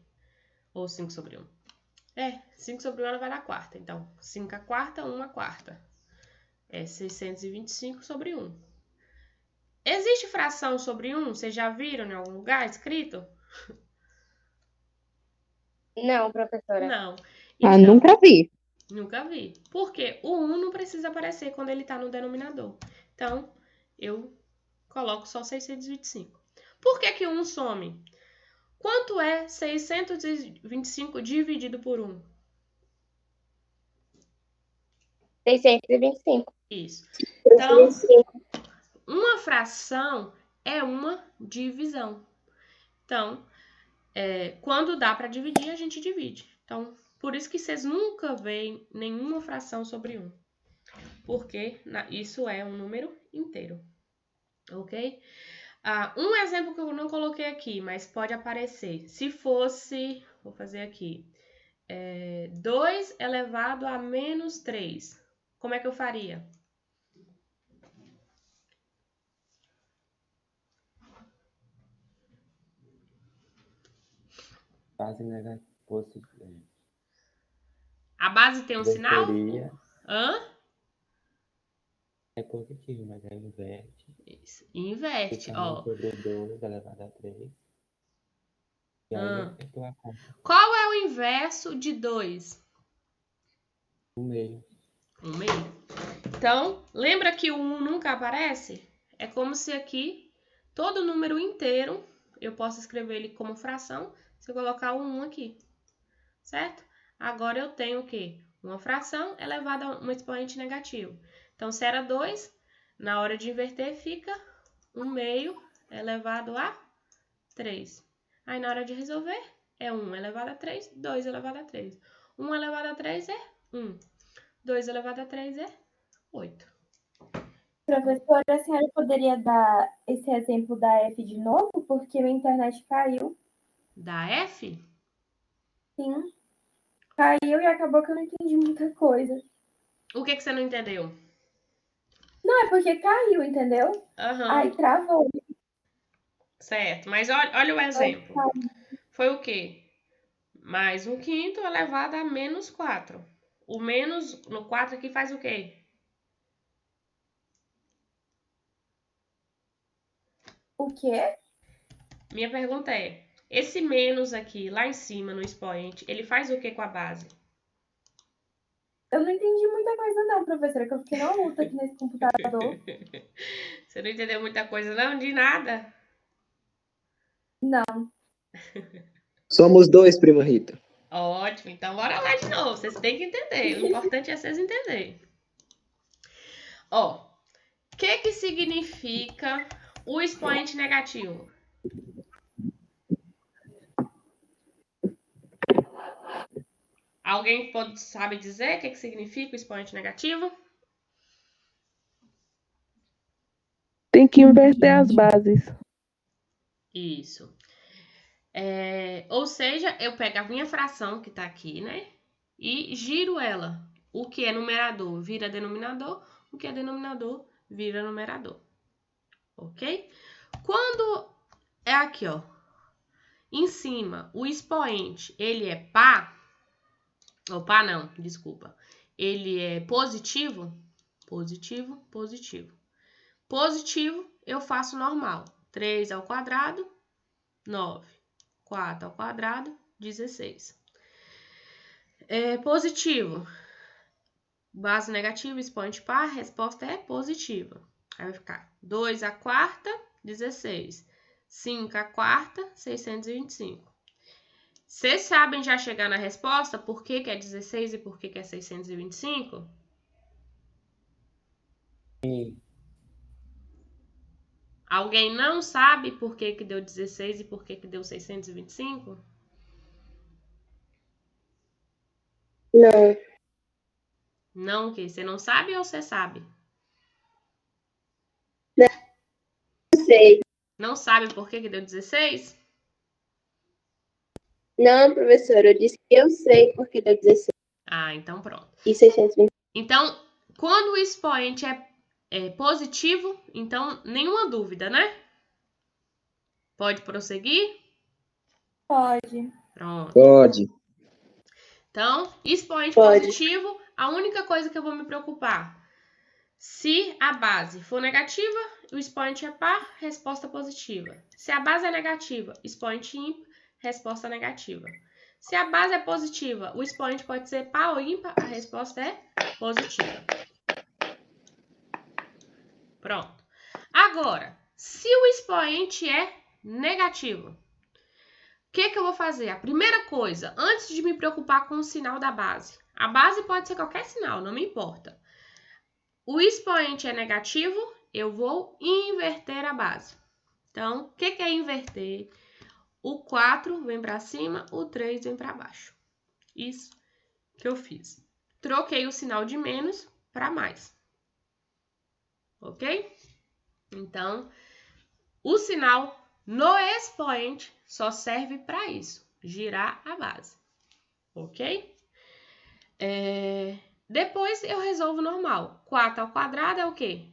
Ou 5 sobre 1. 5 sobre 1 ela vai dar quarta. Então, 5 à quarta, 1 à quarta. 625 sobre 1. Existe fração sobre 1? Vocês já viram em algum lugar escrito? Não, professora. Não. Ah, Então, nunca vi. nunca vi. Porque o 1 não precisa aparecer quando ele está no denominador. Então, eu coloco só 625. Por que o 1 some? Quanto é 625 dividido por 1? 625. Isso. Então, uma fração é uma divisão. Então, quando dá para dividir, a gente divide. Então, por isso que vocês nunca veem nenhuma fração sobre 1. Porque isso é um número inteiro. Ok? Um exemplo que eu não coloquei aqui, mas pode aparecer. Se fosse, vou fazer aqui, 2 elevado a menos 3. Como é que eu faria? Base negativa. A base tem um sinal? Inverteria. É positivo, mas aí inverte. Isso. Inverte, Fica 1 sobre 2 elevado a 3. E aí acertou a conta. Qual é o inverso de 2? 1/2. 1/2. Então, lembra que o 1 nunca aparece? É como se aqui, todo número inteiro, eu posso escrever ele como fração, se eu colocar o 1 aqui, certo? Agora eu tenho o quê? Uma fração elevada a um expoente negativo. Então, se era 2, na hora de inverter fica 1/2 elevado a 3. Aí, na hora de resolver, é 1 elevado a 3, 2 elevado a 3. 1 elevado a 3 é 1. 2 elevado a 3 é 8. Professora, a senhora poderia dar esse exemplo da F de novo? Porque minha internet caiu. Da F? Sim. Caiu e acabou que eu não entendi muita coisa. O que você não entendeu? Não, é porque caiu, entendeu? Aí travou. Certo, mas olha o exemplo. Foi o quê? Mais 1/5 elevado a menos 4. O menos no 4 aqui faz o quê? O quê? Minha pergunta é, esse menos aqui, lá em cima no expoente, ele faz o quê com a base? Eu não entendi muita coisa não, professora, que eu fiquei na luta aqui nesse computador. Você não entendeu muita coisa não? De nada? Não. Somos 2, prima Rita. Ótimo, então bora lá de novo. Vocês têm que entender. O importante é vocês entenderem. Ó, o que significa o expoente negativo? Alguém sabe dizer o que significa o expoente negativo? Tem que inverter as bases. Isso. Ou seja, eu pego a minha fração que tá aqui, né? E giro ela. O que é numerador vira denominador, o que é denominador vira numerador. Ok? Quando é aqui, ó, em cima, o expoente, ele é par, ou par não, desculpa, ele é positivo, positivo, positivo. Positivo, eu faço normal. 3 ao quadrado, 9. 4 ao quadrado, 16. Positivo. Base negativa, expoente par, resposta é positiva. Aí vai ficar 2 à quarta, 16. 5 à quarta, 625. Vocês sabem já chegar na resposta por que é 16 e por que é 625? Sim. Alguém não sabe por que deu 16 e por que deu 625? Não. Não, o quê? Você não sabe ou você sabe? Não sei. Não sabe por que deu 16? Não, professora, eu disse que eu sei porque deu 16. Ah, então pronto. E 620. Então, quando o expoente é positivo, então nenhuma dúvida, né? Pode prosseguir? Pode. Pronto. Pode. Então, expoente Pode. positivo, a única coisa que eu vou me preocupar, se a base for negativa, o expoente é par, resposta positiva. Se a base é negativa, expoente ímpar, resposta negativa. Se a base é positiva, o expoente pode ser par ou ímpar, a resposta é positiva. Pronto. Agora, se o expoente é negativo, o que eu vou fazer? A primeira coisa, antes de me preocupar com o sinal da base, a base pode ser qualquer sinal, não me importa. O expoente é negativo, eu vou inverter a base. Então, o que é inverter? O 4 vem para cima, o 3 vem para baixo. Isso que eu fiz. Troquei o sinal de menos para mais. Ok? Então, O sinal no expoente só serve para isso, girar a base, ok? Depois eu resolvo normal. 4 ao quadrado é o quê?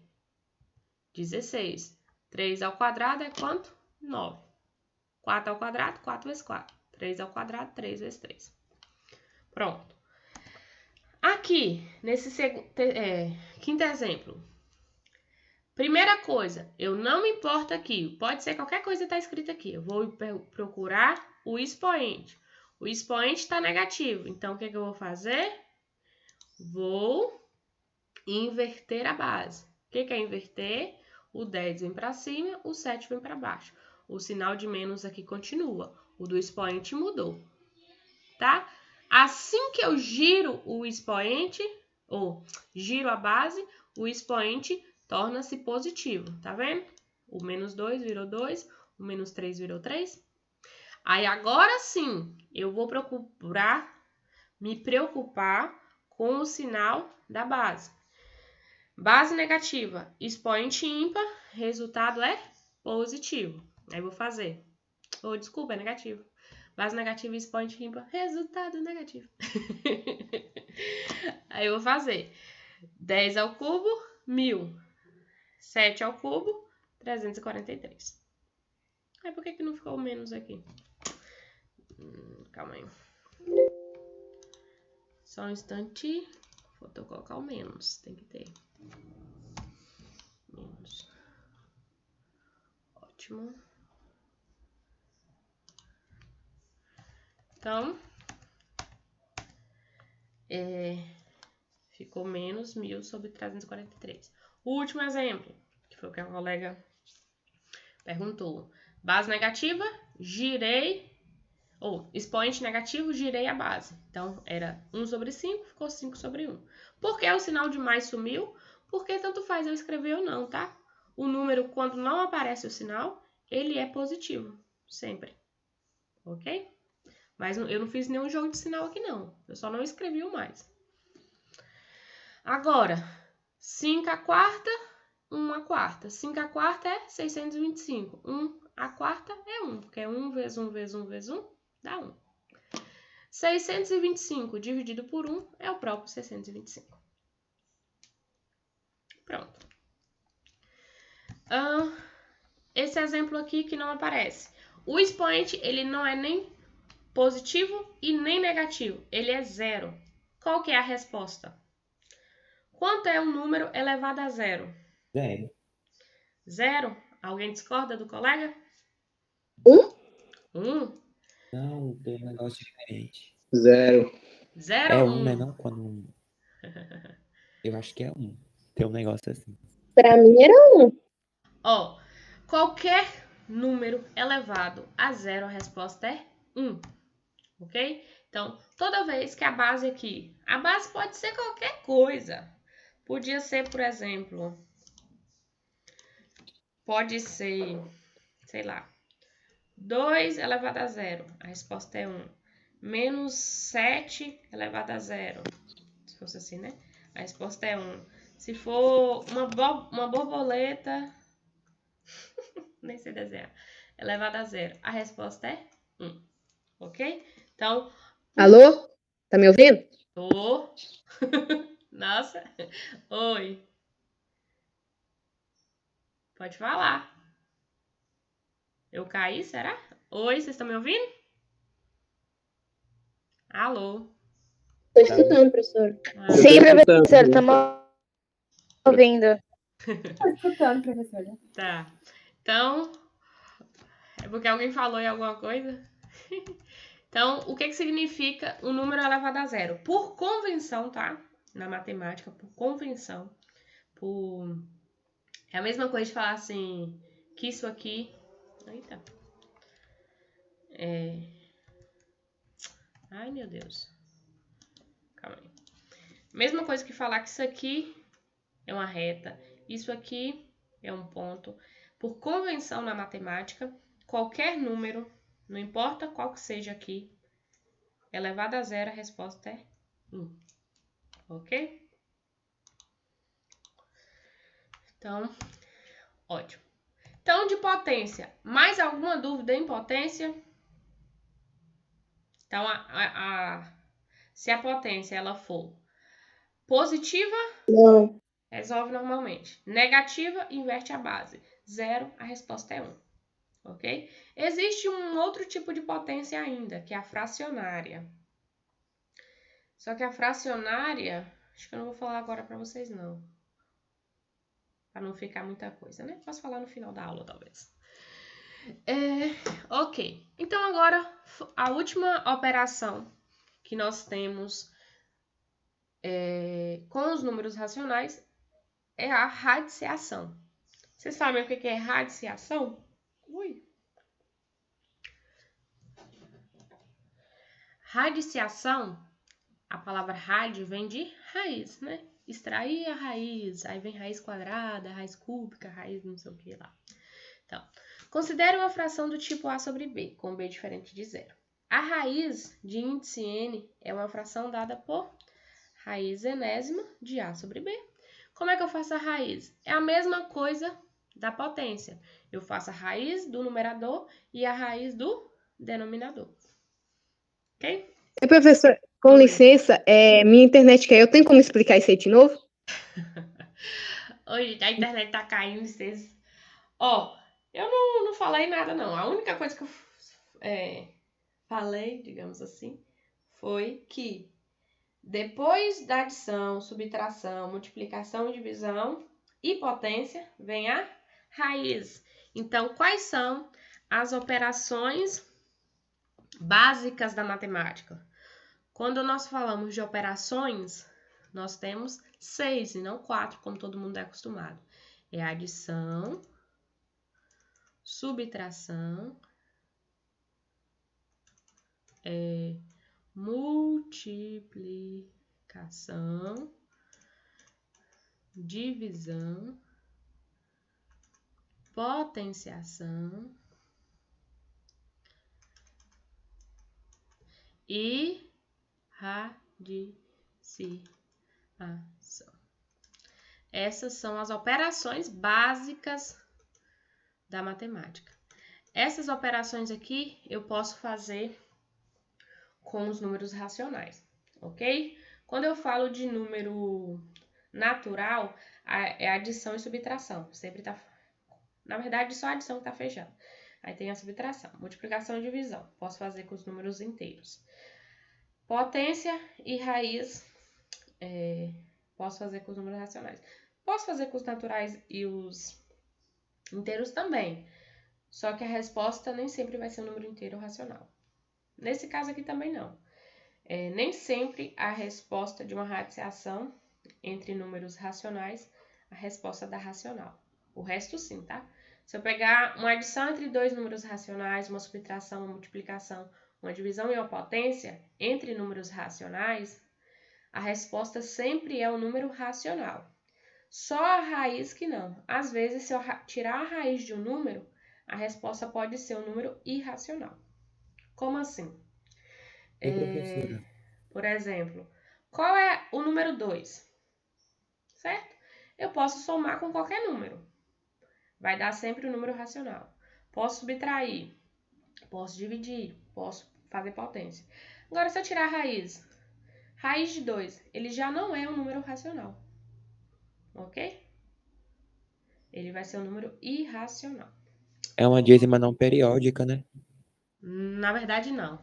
16. 3 ao quadrado é quanto? 9. 4 ao quadrado, 4 vezes 4. 3 ao quadrado, 3 vezes 3. Pronto. Aqui, nesse quinto exemplo. Primeira coisa, eu não me importo aqui. Pode ser qualquer coisa que está escrita aqui. Eu vou procurar o expoente. O expoente está negativo. Então, o que eu vou fazer? Vou inverter a base. O que é inverter? O 10 vem para cima, o 7 vem para baixo. O sinal de menos aqui continua. O do expoente mudou. Tá? Assim que eu giro o expoente, ou giro a base, o expoente torna-se positivo. Tá vendo? O menos 2 virou 2, o menos 3 virou 3. Aí agora sim, eu vou me preocupar com o sinal da base. Base negativa, expoente ímpar, resultado é positivo. Aí vou fazer. Desculpa, é negativo. Base negativa, expoente ímpar, resultado negativo. Aí eu vou fazer 10 ao cubo, 1000. 7 ao cubo, 343. Aí por que não ficou menos aqui? Calma aí. Só um instante. Faltou colocar o menos. Tem que ter. Menos. Ótimo. Então, ficou menos 1000 sobre 343. O último exemplo, que foi o que a colega perguntou. Base negativa, girei, expoente negativo, girei a base. Então, era 1 sobre 5, ficou 5 sobre 1. Por que o sinal de mais sumiu? Porque tanto faz eu escrever ou não, tá? O número, quando não aparece o sinal, ele é positivo, sempre. Ok? Mas eu não fiz nenhum jogo de sinal aqui, não. Eu só não escrevi o mais. Agora, 5 a quarta, 1 a quarta. 5 a quarta é 625. 1 a quarta é 1, porque é 1 vezes 1 vezes 1 vezes 1 dá 1. 625 dividido por 1 é o próprio 625. Pronto. Esse exemplo aqui que não aparece. O expoente, ele não é nem positivo e nem negativo. Ele é zero. Qual que é a resposta? Quanto é um número elevado a zero? 0. Zero? Alguém discorda do colega? 1? Não, tem um negócio diferente. 0. 0 É ou 1, né? 1? Não quando. Eu acho que é 1. Tem um negócio assim. Pra mim era Ó, qualquer número elevado a zero, a resposta é 1. Ok? Então, toda vez que a base aqui... A base pode ser qualquer coisa. Podia ser, por exemplo... Pode ser, sei lá, 2 elevado a 0. A resposta é 1. Menos 7 elevado a 0. Se fosse assim, né? A resposta é 1. Se for uma borboleta... nem sei desenhar. Elevado a 0. A resposta é 1. Ok? Então... Alô? Tá me ouvindo? Tô. Nossa. Oi. Pode falar. Eu caí, será? Oi, vocês estão me ouvindo? Alô? Tô escutando, professor. Ah, Sim, escutando. professor, estamos ouvindo. Tô escutando, professora. tá. Então, é porque alguém falou em alguma coisa? Então, o que significa o número elevado a zero? Por convenção, tá? Na matemática, por convenção. É a mesma coisa de falar assim, que isso aqui... Eita. Ai, meu Deus. Calma aí. Mesma coisa que falar que isso aqui é uma reta, isso aqui é um ponto. Por convenção na matemática, qualquer número, não importa qual que seja aqui, elevado a zero, a resposta é 1. Ok? Então, ótimo. Então, de potência, mais alguma dúvida em potência? Então, se a potência ela for positiva, Não. resolve normalmente. Negativa, inverte a base. 0, a resposta é 1. Ok? Existe um outro tipo de potência ainda, que é a fracionária. Só que a fracionária, acho que eu não vou falar agora para vocês, não. Para não ficar muita coisa, né? Posso falar no final da aula, talvez. Ok. Então, agora, a última operação que nós temos com os números racionais é a radiciação. Vocês sabem o que é radiciação? Radiciação, a palavra rad vem de raiz, né? Extrair a raiz, aí vem raiz quadrada, raiz cúbica, raiz não sei o que lá. Então, considere uma fração do tipo A sobre B, com B diferente de 0. A raiz de índice n é uma fração dada por raiz enésima de A sobre B. Como é que eu faço a raiz? É a mesma coisa da potência. Eu faço a raiz do numerador e a raiz do denominador. Ok? Professor, com licença, minha internet caiu. Tem como explicar isso aí de novo? Hoje a internet tá caindo, vocês... eu não falei nada, não. A única coisa que eu falei, digamos assim, foi que depois da adição, subtração, multiplicação, divisão e potência, vem a raiz. Então, quais são as operações básicas da matemática? Quando nós falamos de operações, nós temos 6 e não 4, como todo mundo é acostumado. É adição, subtração, multiplicação, divisão, potenciação e radiciação. Essas são as operações básicas da matemática. Essas operações aqui eu posso fazer com os números racionais, ok? Quando eu falo de número natural, é adição e subtração. Sempre tá... Na verdade, só a adição que tá fechada. Aí tem a subtração, multiplicação e divisão. Posso fazer com os números inteiros. Potência e raiz, posso fazer com os números racionais. Posso fazer com os naturais e os inteiros também. Só que a resposta nem sempre vai ser um número inteiro ou racional. Nesse caso aqui também não. Nem sempre a resposta de uma radiciação entre números racionais, a resposta dá racional. O resto sim, tá? Se eu pegar uma adição entre dois números racionais, uma subtração, uma multiplicação, uma divisão e uma potência entre números racionais, a resposta sempre é um número racional. Só a raiz que não. Às vezes, se eu tirar a raiz de um número, a resposta pode ser um número irracional. Como assim? Professora. Por exemplo, qual é o número 2? Certo? Eu posso somar com qualquer número. Vai dar sempre um número racional. Posso subtrair, posso dividir, posso fazer potência. Agora, se eu tirar a raiz de 2, ele já não é um número racional. Ok? Ele vai ser um número irracional. É uma dízima não periódica, né? Na verdade, não.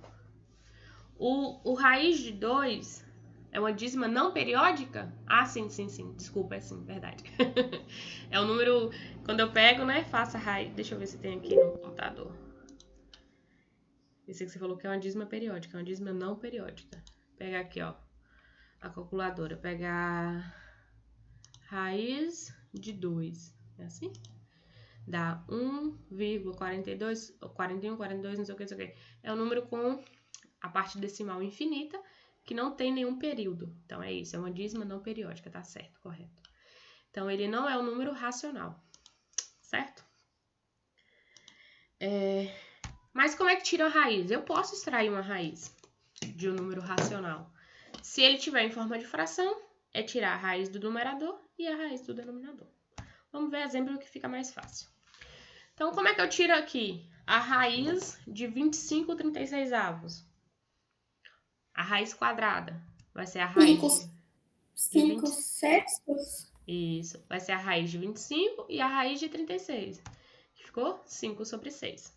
O raiz de 2 é uma dízima não periódica? Ah, sim. Desculpa, é sim, verdade. É o número... Quando eu pego, né, faço a raiz... Deixa eu ver se tem aqui no computador. Esse que você falou que é uma dízima periódica. É uma dízima não periódica. Vou pegar aqui, ó, a calculadora. Pegar raiz de 2. É assim? Dá 1,42, 41, 42, não sei o que. É um número com a parte decimal infinita, que não tem nenhum período. Então, é isso. É uma dízima não periódica, tá certo, correto. Então, ele não é um número racional, certo? Mas como é que tira a raiz? Eu posso extrair uma raiz de um número racional. Se ele tiver em forma de fração, é tirar a raiz do numerador e a raiz do denominador. Vamos ver exemplo que fica mais fácil. Então, como é que eu tiro aqui a raiz de 25/36? A raiz quadrada vai ser a raiz de 5 20. sextos? Isso, vai ser a raiz de 25 e a raiz de 36. Ficou 5/6.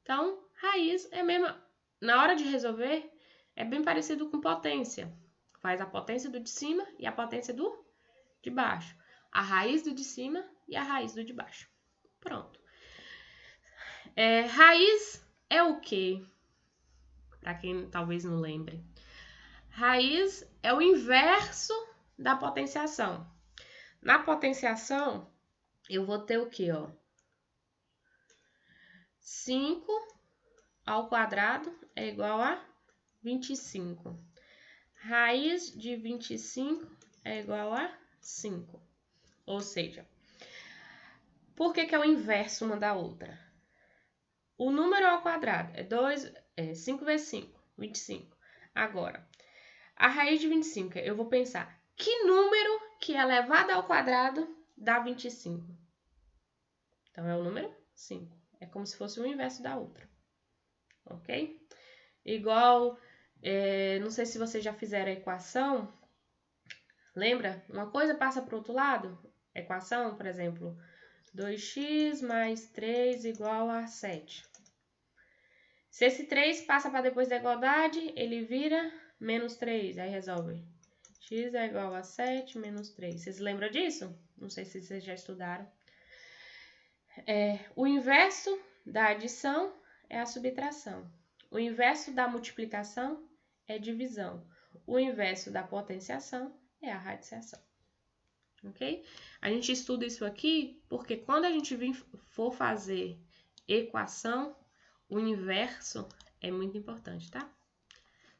Então, raiz é a mesma. Na hora de resolver, é bem parecido com potência. Faz a potência do de cima e a potência do de baixo. A raiz do de cima e a raiz do de baixo. Pronto. Raiz é o quê? Para quem talvez não lembre. Raiz é o inverso da potenciação. Na potenciação, eu vou ter o quê, ó? 5 ao quadrado é igual a 25. Raiz de 25 é igual a 5. Ou seja, por que é o inverso uma da outra? O número ao quadrado é 5 vezes 5, 25. Agora, a raiz de 25, eu vou pensar, que número que é elevado ao quadrado dá 25? Então, é o número 5. É como se fosse o inverso da outra. Ok? Igual, não sei se vocês já fizeram a equação. Lembra? Uma coisa passa para o outro lado. Equação, por exemplo, 2x mais 3 igual a 7. Se esse 3 passa para depois da igualdade, ele vira menos 3. Aí resolve. X é igual a 7 menos 3. Vocês lembram disso? Não sei se vocês já estudaram. O inverso da adição é a subtração. O inverso da multiplicação é divisão. O inverso da potenciação é a radiciação. Ok? A gente estuda isso aqui porque quando a gente for fazer equação, o inverso é muito importante, tá?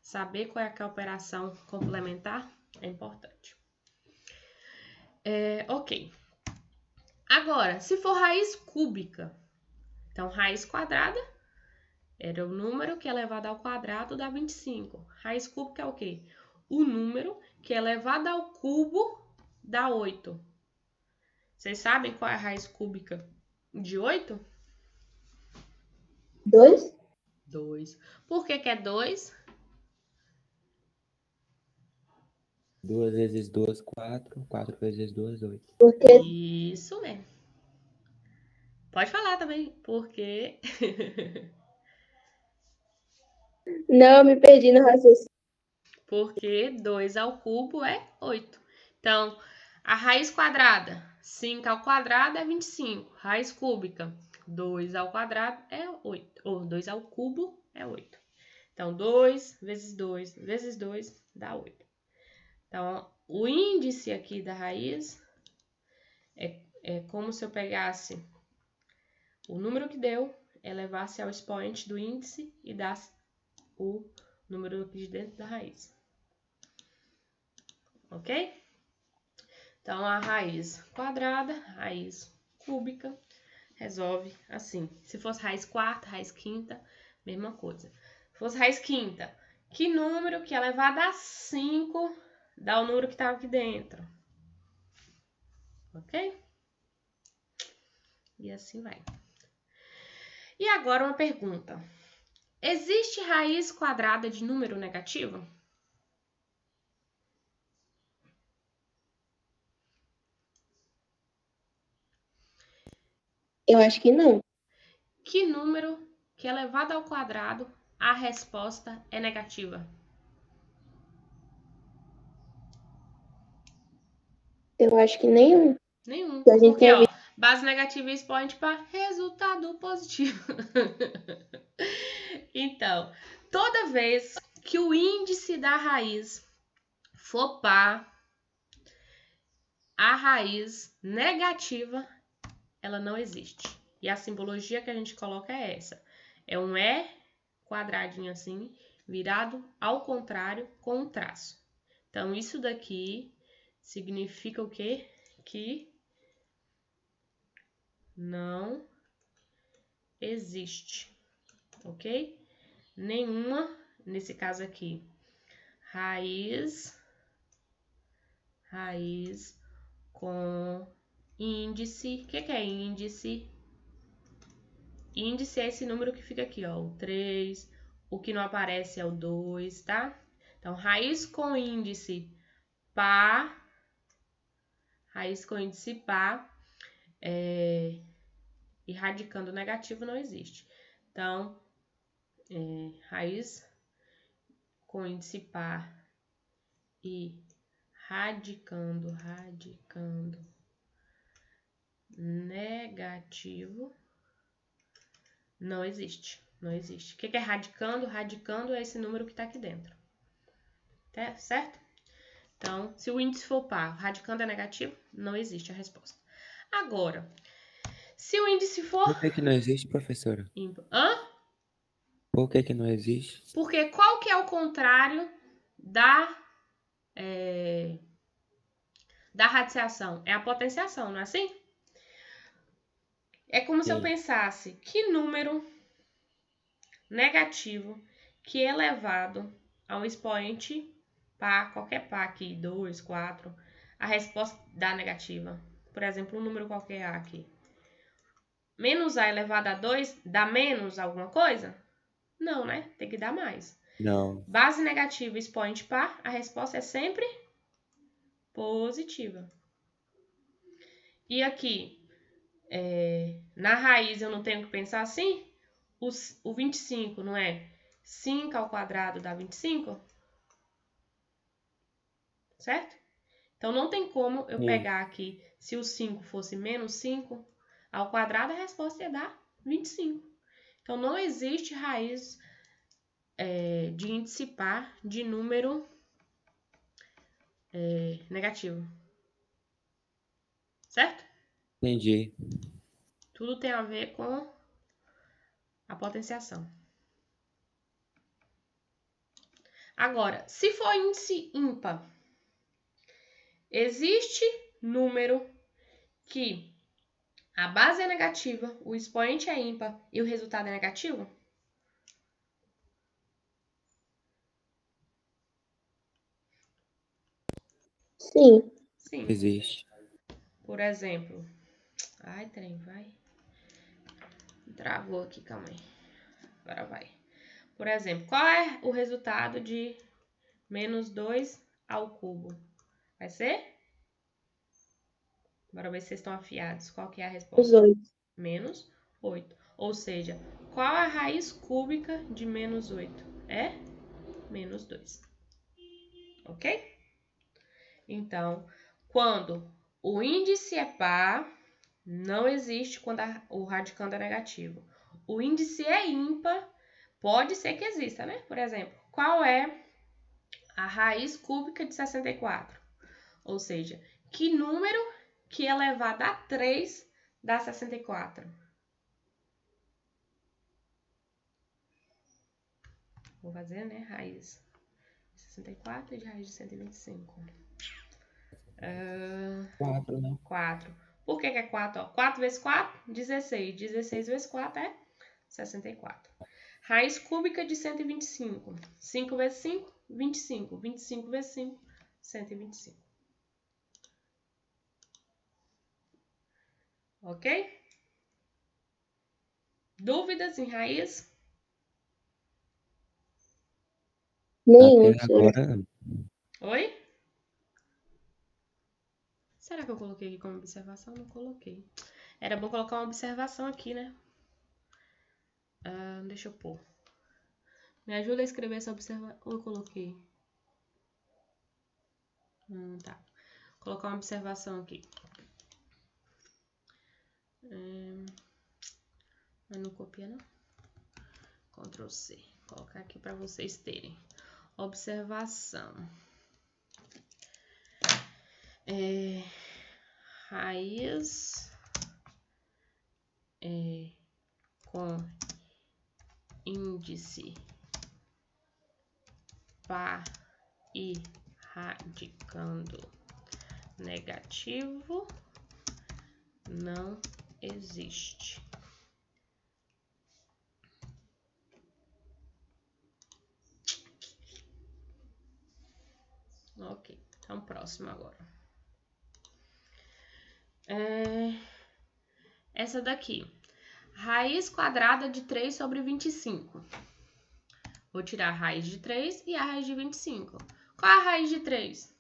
Saber qual é a operação complementar é importante. Ok. Agora, se for raiz cúbica, então raiz quadrada era o número que é elevado ao quadrado dá 25. Raiz cúbica é o quê? O número que é elevado ao cubo dá 8. Vocês sabem qual é a raiz cúbica de 8? 2? 2. Por que é 2? 2 vezes 2, 4. 4 vezes 2, 8. Porque Isso mesmo. Pode falar também. Porque não, me perdi no raciocínio. porque 2 ao cubo é 8. Então, a raiz quadrada, 5 ao quadrado é 25. Raiz cúbica, 2 ao quadrado é 8. Ou 2 ao cubo é 8. Então, 2 vezes 2 vezes 2 dá 8. Então, o índice aqui da raiz é como se eu pegasse o número que deu, elevasse ao expoente do índice e dasse o número aqui de dentro da raiz. Ok? Então, a raiz quadrada, raiz cúbica, resolve assim. Se fosse raiz quarta, raiz quinta, mesma coisa. Se fosse raiz quinta, que número que é elevado a 5 dá o número que estava aqui dentro? Ok? E assim vai. E agora uma pergunta. Existe raiz quadrada de número negativo? Eu acho que não. Que número que é elevado ao quadrado, a resposta é negativa? Eu acho que nenhum. Nenhum. Que a gente Porque, tenha ó, base negativa e expoente para resultado positivo. Então, toda vez que o índice da raiz for par, a raiz negativa, ela não existe. E a simbologia que a gente coloca é essa. É um E quadradinho assim, virado ao contrário com um traço. Então, isso daqui significa o quê? Que não existe, ok? Nenhuma, nesse caso aqui, raiz com índice. O que é índice? índice é esse número que fica aqui, ó, o 3, o que não aparece é o 2, tá? Então, raiz com índice par, e radicando negativo não existe. Então, raiz com índice par e radicando negativo não existe. Não existe. O que é radicando? Radicando é esse número que está aqui dentro. Tá? Certo? Então, se o índice for par, radicando é negativo, não existe a resposta. Agora, se o índice for Por que não existe, professora? ímpar. Por que não existe? Porque qual que é o contrário da radiciação? É a potenciação, não é assim? É como se eu Sim. pensasse que número negativo que é elevado a um expoente par, qualquer par aqui, 2, 4, a resposta dá negativa. Por exemplo, um número qualquer A aqui. Menos A elevado a 2 dá menos alguma coisa? Não, né? Tem que dar mais. Não. Base negativa, expoente par, a resposta é sempre positiva. E aqui, na raiz eu não tenho que pensar assim? O 25, não é? 5 ao quadrado dá 25? Certo? Então, não tem como eu pegar aqui, se o 5 fosse menos 5, ao quadrado a resposta ia dar 25. Então, não existe raiz de índice par de número negativo. Certo? Entendi. Tudo tem a ver com a potenciação. Agora, se for índice ímpar, existe número que a base é negativa, o expoente é ímpar e o resultado é negativo? Sim. Sim. Existe. Por exemplo, ai, trem, vai. Travou aqui, calma aí. Agora vai. Por exemplo, qual é o resultado de menos 2 ao cubo? Vai ser? Bora ver se vocês estão afiados. Qual que é a resposta? Os 8. Menos 8. Ou seja, qual a raiz cúbica de menos 8? É menos 2. Ok? Então, quando o índice é par, não existe quando o radicando é negativo. O índice é ímpar, pode ser que exista, né? Por exemplo, qual é a raiz cúbica de 64? Ou seja, que número que elevado a 3 dá 64? Vou fazer, né? Raiz de 64 e de raiz de 125. 4, né? 4. Por que é 4? 4 vezes 4, 16. 16 vezes 4 é 64. Raiz cúbica de 125. 5 vezes 5, 25. 25 vezes 5, 125. Ok? Dúvidas em raiz? Nenhum, Até senhora. agora não. Oi? Será que eu coloquei aqui como observação? Não coloquei. Era bom colocar uma observação aqui, né? Deixa eu pôr. Me ajuda a escrever essa observação. Ou eu coloquei? Tá. Vou colocar uma observação aqui. Mas não copia, não? Ctrl C. Vou colocar aqui para vocês terem. Observação. Raiz com índice par e radicando negativo não existe. Ok, então próximo agora. Essa daqui. Raiz quadrada de 3 sobre 25. Vou tirar a raiz de 3 e a raiz de 25. Qual é a raiz de 3?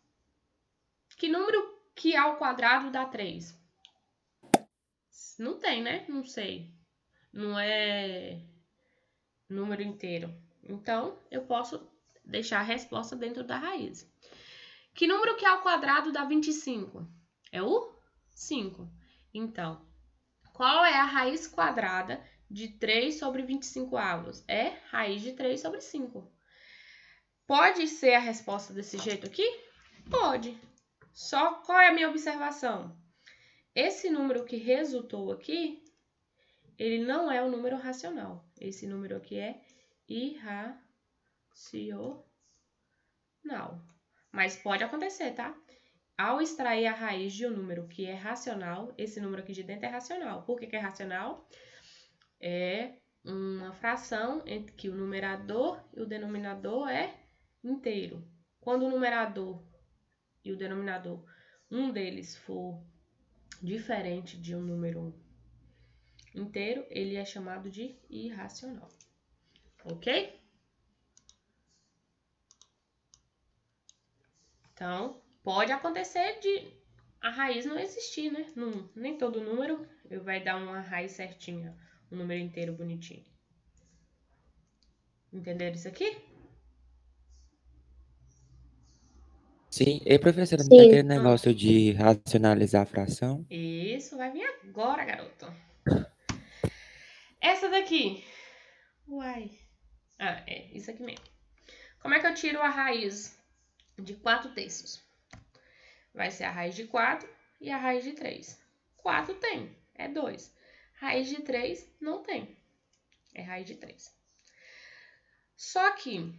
Que número que ao quadrado dá 3? Não tem, né? Não sei. Não é número inteiro. Então, eu posso deixar a resposta dentro da raiz. Que número que ao quadrado dá 25? É o 5. Então, qual é a raiz quadrada de 3 sobre 25 avos? É raiz de 3 sobre 5. Pode ser a resposta desse jeito aqui? Pode. Só qual é a minha observação? Esse número que resultou aqui, ele não é um número racional. Esse número aqui é irracional. Mas pode acontecer, tá? Ao extrair a raiz de um número que é racional, esse número aqui de dentro é racional. Por que é racional? É uma fração entre que o numerador e o denominador é inteiro. Quando o numerador e o denominador, um deles for diferente de um número inteiro, ele é chamado de irracional. Ok? Então, pode acontecer de a raiz não existir, né? Nem todo número vai dar uma raiz certinha, um número inteiro bonitinho. Entenderam isso aqui? Sim, e professora, não Sim. tem aquele negócio de racionalizar a fração? Isso vai vir agora, garoto. Essa daqui. Uai. Ah, é isso aqui mesmo. Como é que eu tiro a raiz de 4/3? Vai ser a raiz de 4 e a raiz de 3. 4 tem, é 2. Raiz de 3 não tem, é raiz de 3. Só que,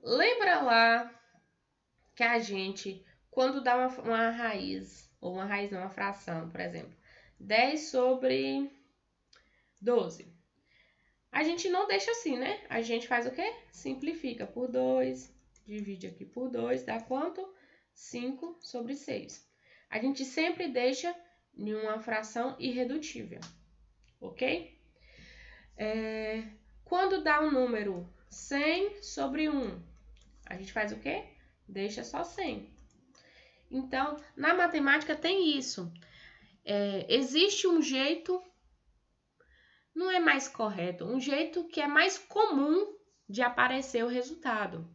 lembra lá que a gente, quando dá uma raiz, ou uma raiz não, uma fração, por exemplo, 10 sobre 12. A gente não deixa assim, né? A gente faz o quê? Simplifica por 2, divide aqui por 2, dá quanto? 5 sobre 6. A gente sempre deixa em uma fração irredutível, ok? Quando dá um número 100 sobre 1, a gente faz o quê? Deixa só 100. Então, na matemática tem isso. Existe um jeito, não é mais correto, um jeito que é mais comum de aparecer o resultado.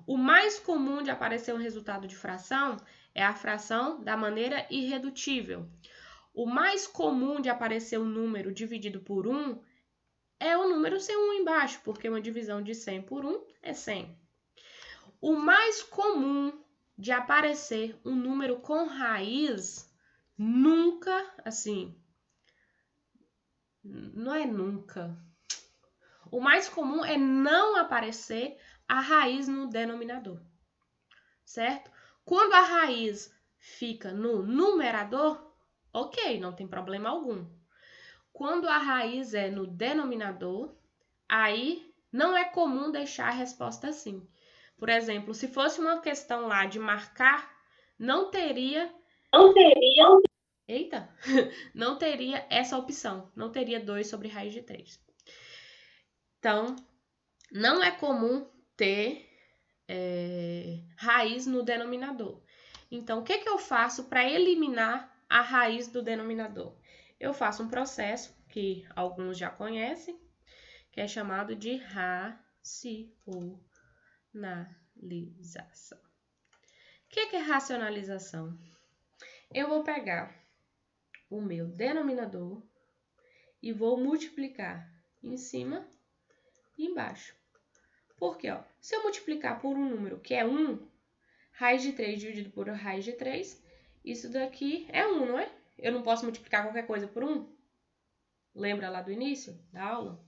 O mais comum de aparecer um resultado de fração é a fração da maneira irredutível. O mais comum de aparecer um número dividido por 1 é o número sem 1 embaixo, porque uma divisão de 100 por 1 é 100. O mais comum de aparecer um número com raiz, nunca, assim, não é nunca. O mais comum é não aparecer a raiz no denominador, certo? Quando a raiz fica no numerador, ok, não tem problema algum. Quando a raiz é no denominador, aí não é comum deixar a resposta assim. Por exemplo, se fosse uma questão lá de marcar, não teria essa opção, não teria 2 sobre raiz de 3. Então, não é comum ter raiz no denominador. Então, o que eu faço para eliminar a raiz do denominador? Eu faço um processo que alguns já conhecem, que é chamado de racionalização. O que é racionalização? Eu vou pegar o meu denominador e vou multiplicar em cima e embaixo. Por quê? Se eu multiplicar por um número que é 1, raiz de 3 dividido por raiz de 3, isso daqui é 1, não é? Eu não posso multiplicar qualquer coisa por 1? Lembra lá do início da aula?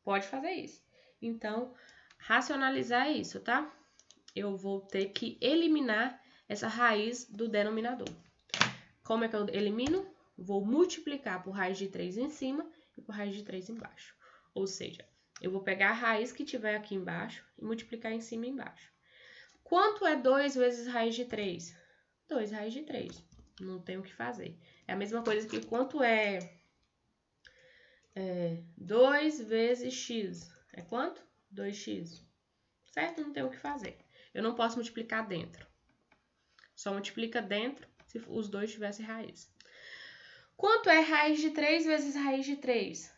Pode fazer isso. Então, racionalizar é isso, tá? Eu vou ter que eliminar essa raiz do denominador. Como é que eu elimino? Vou multiplicar por raiz de 3 em cima e por raiz de 3 embaixo. Ou seja, eu vou pegar a raiz que tiver aqui embaixo e multiplicar em cima e embaixo. Quanto é 2 vezes raiz de 3? 2 raiz de 3. Não tem o que fazer. É a mesma coisa que quanto é 2 vezes x. É quanto? 2x. Certo? Não tem o que fazer. Eu não posso multiplicar dentro. Só multiplica dentro se os dois tivessem raiz. Quanto é raiz de 3 vezes raiz de 3?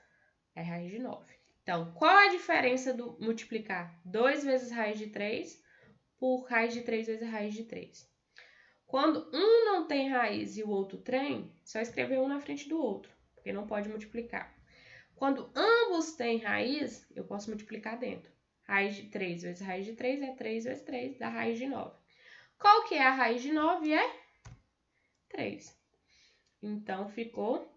É raiz de 9. Então, qual a diferença do multiplicar 2 vezes raiz de 3 por raiz de 3 vezes raiz de 3? Quando um não tem raiz e o outro tem, só escrever um na frente do outro, porque não pode multiplicar. Quando ambos têm raiz, eu posso multiplicar dentro. Raiz de 3 vezes raiz de 3 é 3 vezes 3, dá raiz de 9. Qual que é a raiz de 9? É 3. Então, ficou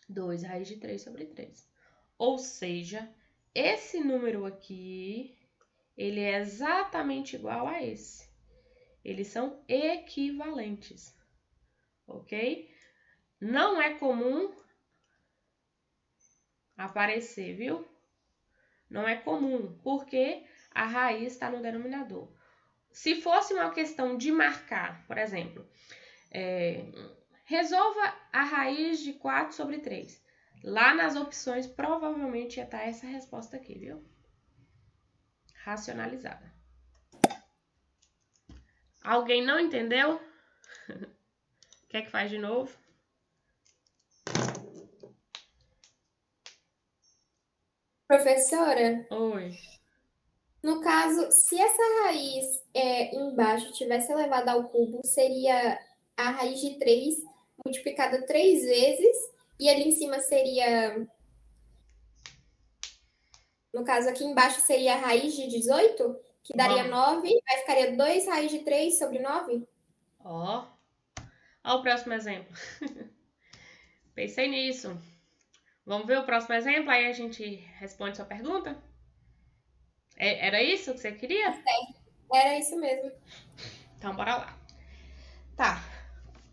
2 raiz de 3 sobre 3. Ou seja, esse número aqui, ele é exatamente igual a esse. Eles são equivalentes, ok? Não é comum aparecer, viu? Não é comum, porque a raiz está no denominador. Se fosse uma questão de marcar, por exemplo, resolva a raiz de 4 sobre 3. Lá nas opções, provavelmente ia estar essa resposta aqui, viu? Racionalizada. Alguém não entendeu? Quer que faz de novo? Professora, Oi. no caso, se essa raiz embaixo tivesse elevado ao cubo, seria a raiz de 3 multiplicada 3 vezes, e ali em cima seria... No caso, aqui embaixo seria a raiz de 18, que daria 9, aí ficaria 2 raiz de 3 sobre 9? Ó o próximo exemplo. Pensei nisso. Vamos ver o próximo exemplo, aí a gente responde sua pergunta? Era isso que você queria? Era isso mesmo. Então, bora lá. Tá.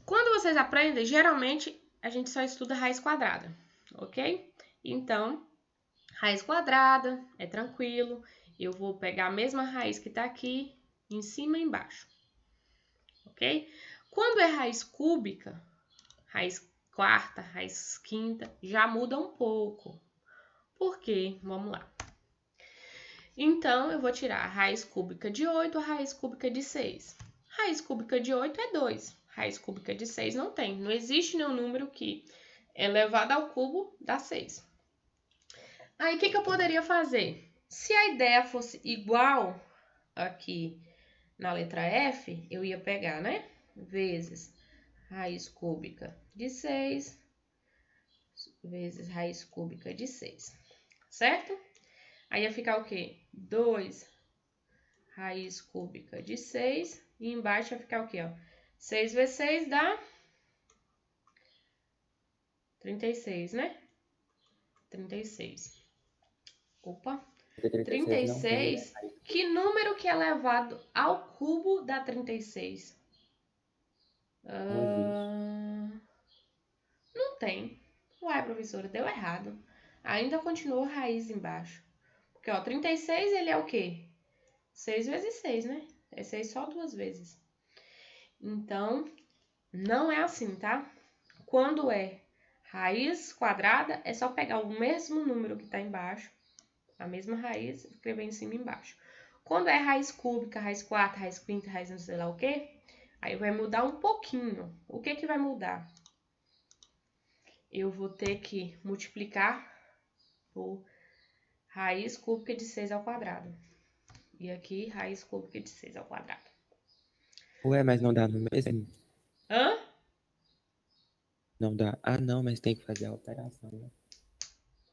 Quando vocês aprendem, geralmente a gente só estuda raiz quadrada, ok? Então, raiz quadrada é tranquilo. Eu vou pegar a mesma raiz que tá aqui, em cima e embaixo, ok? Quando é raiz cúbica, raiz quarta, raiz quinta, já muda um pouco. Por quê? Vamos lá. Então, eu vou tirar a raiz cúbica de 8, a raiz cúbica de 6. Raiz cúbica de 8 é 2. Raiz cúbica de 6 não tem. Não existe nenhum número que elevado ao cubo dá 6. Aí, o que eu poderia fazer? Se a ideia fosse igual aqui na letra F, eu ia pegar, né? Vezes raiz cúbica de 6 vezes raiz cúbica de 6. Certo? Aí ia ficar o quê? 2 raiz cúbica de 6. E embaixo ia ficar o quê? Ó? 6 vezes 6 dá 36, né? 36. Opa. 36. Que número que é elevado ao cubo dá 36? Não tem. Uai, professora, deu errado. Ainda continua raiz embaixo. Porque, ó, 36, ele é o quê? 6 vezes 6, né? É 6 só 2 vezes. Então, não é assim, tá? Quando é raiz quadrada, é só pegar o mesmo número que tá embaixo, a mesma raiz, e escrever em cima e embaixo. Quando é raiz cúbica, raiz quarta, raiz quinta, raiz não sei lá o quê, aí vai mudar um pouquinho. O que que vai mudar? Eu vou ter que multiplicar por raiz cúbica de 6 ao quadrado. E aqui, raiz cúbica de 6 ao quadrado. Ué, mas não dá no mesmo? Hã? Não dá. Ah, não, mas tem que fazer a operação, né?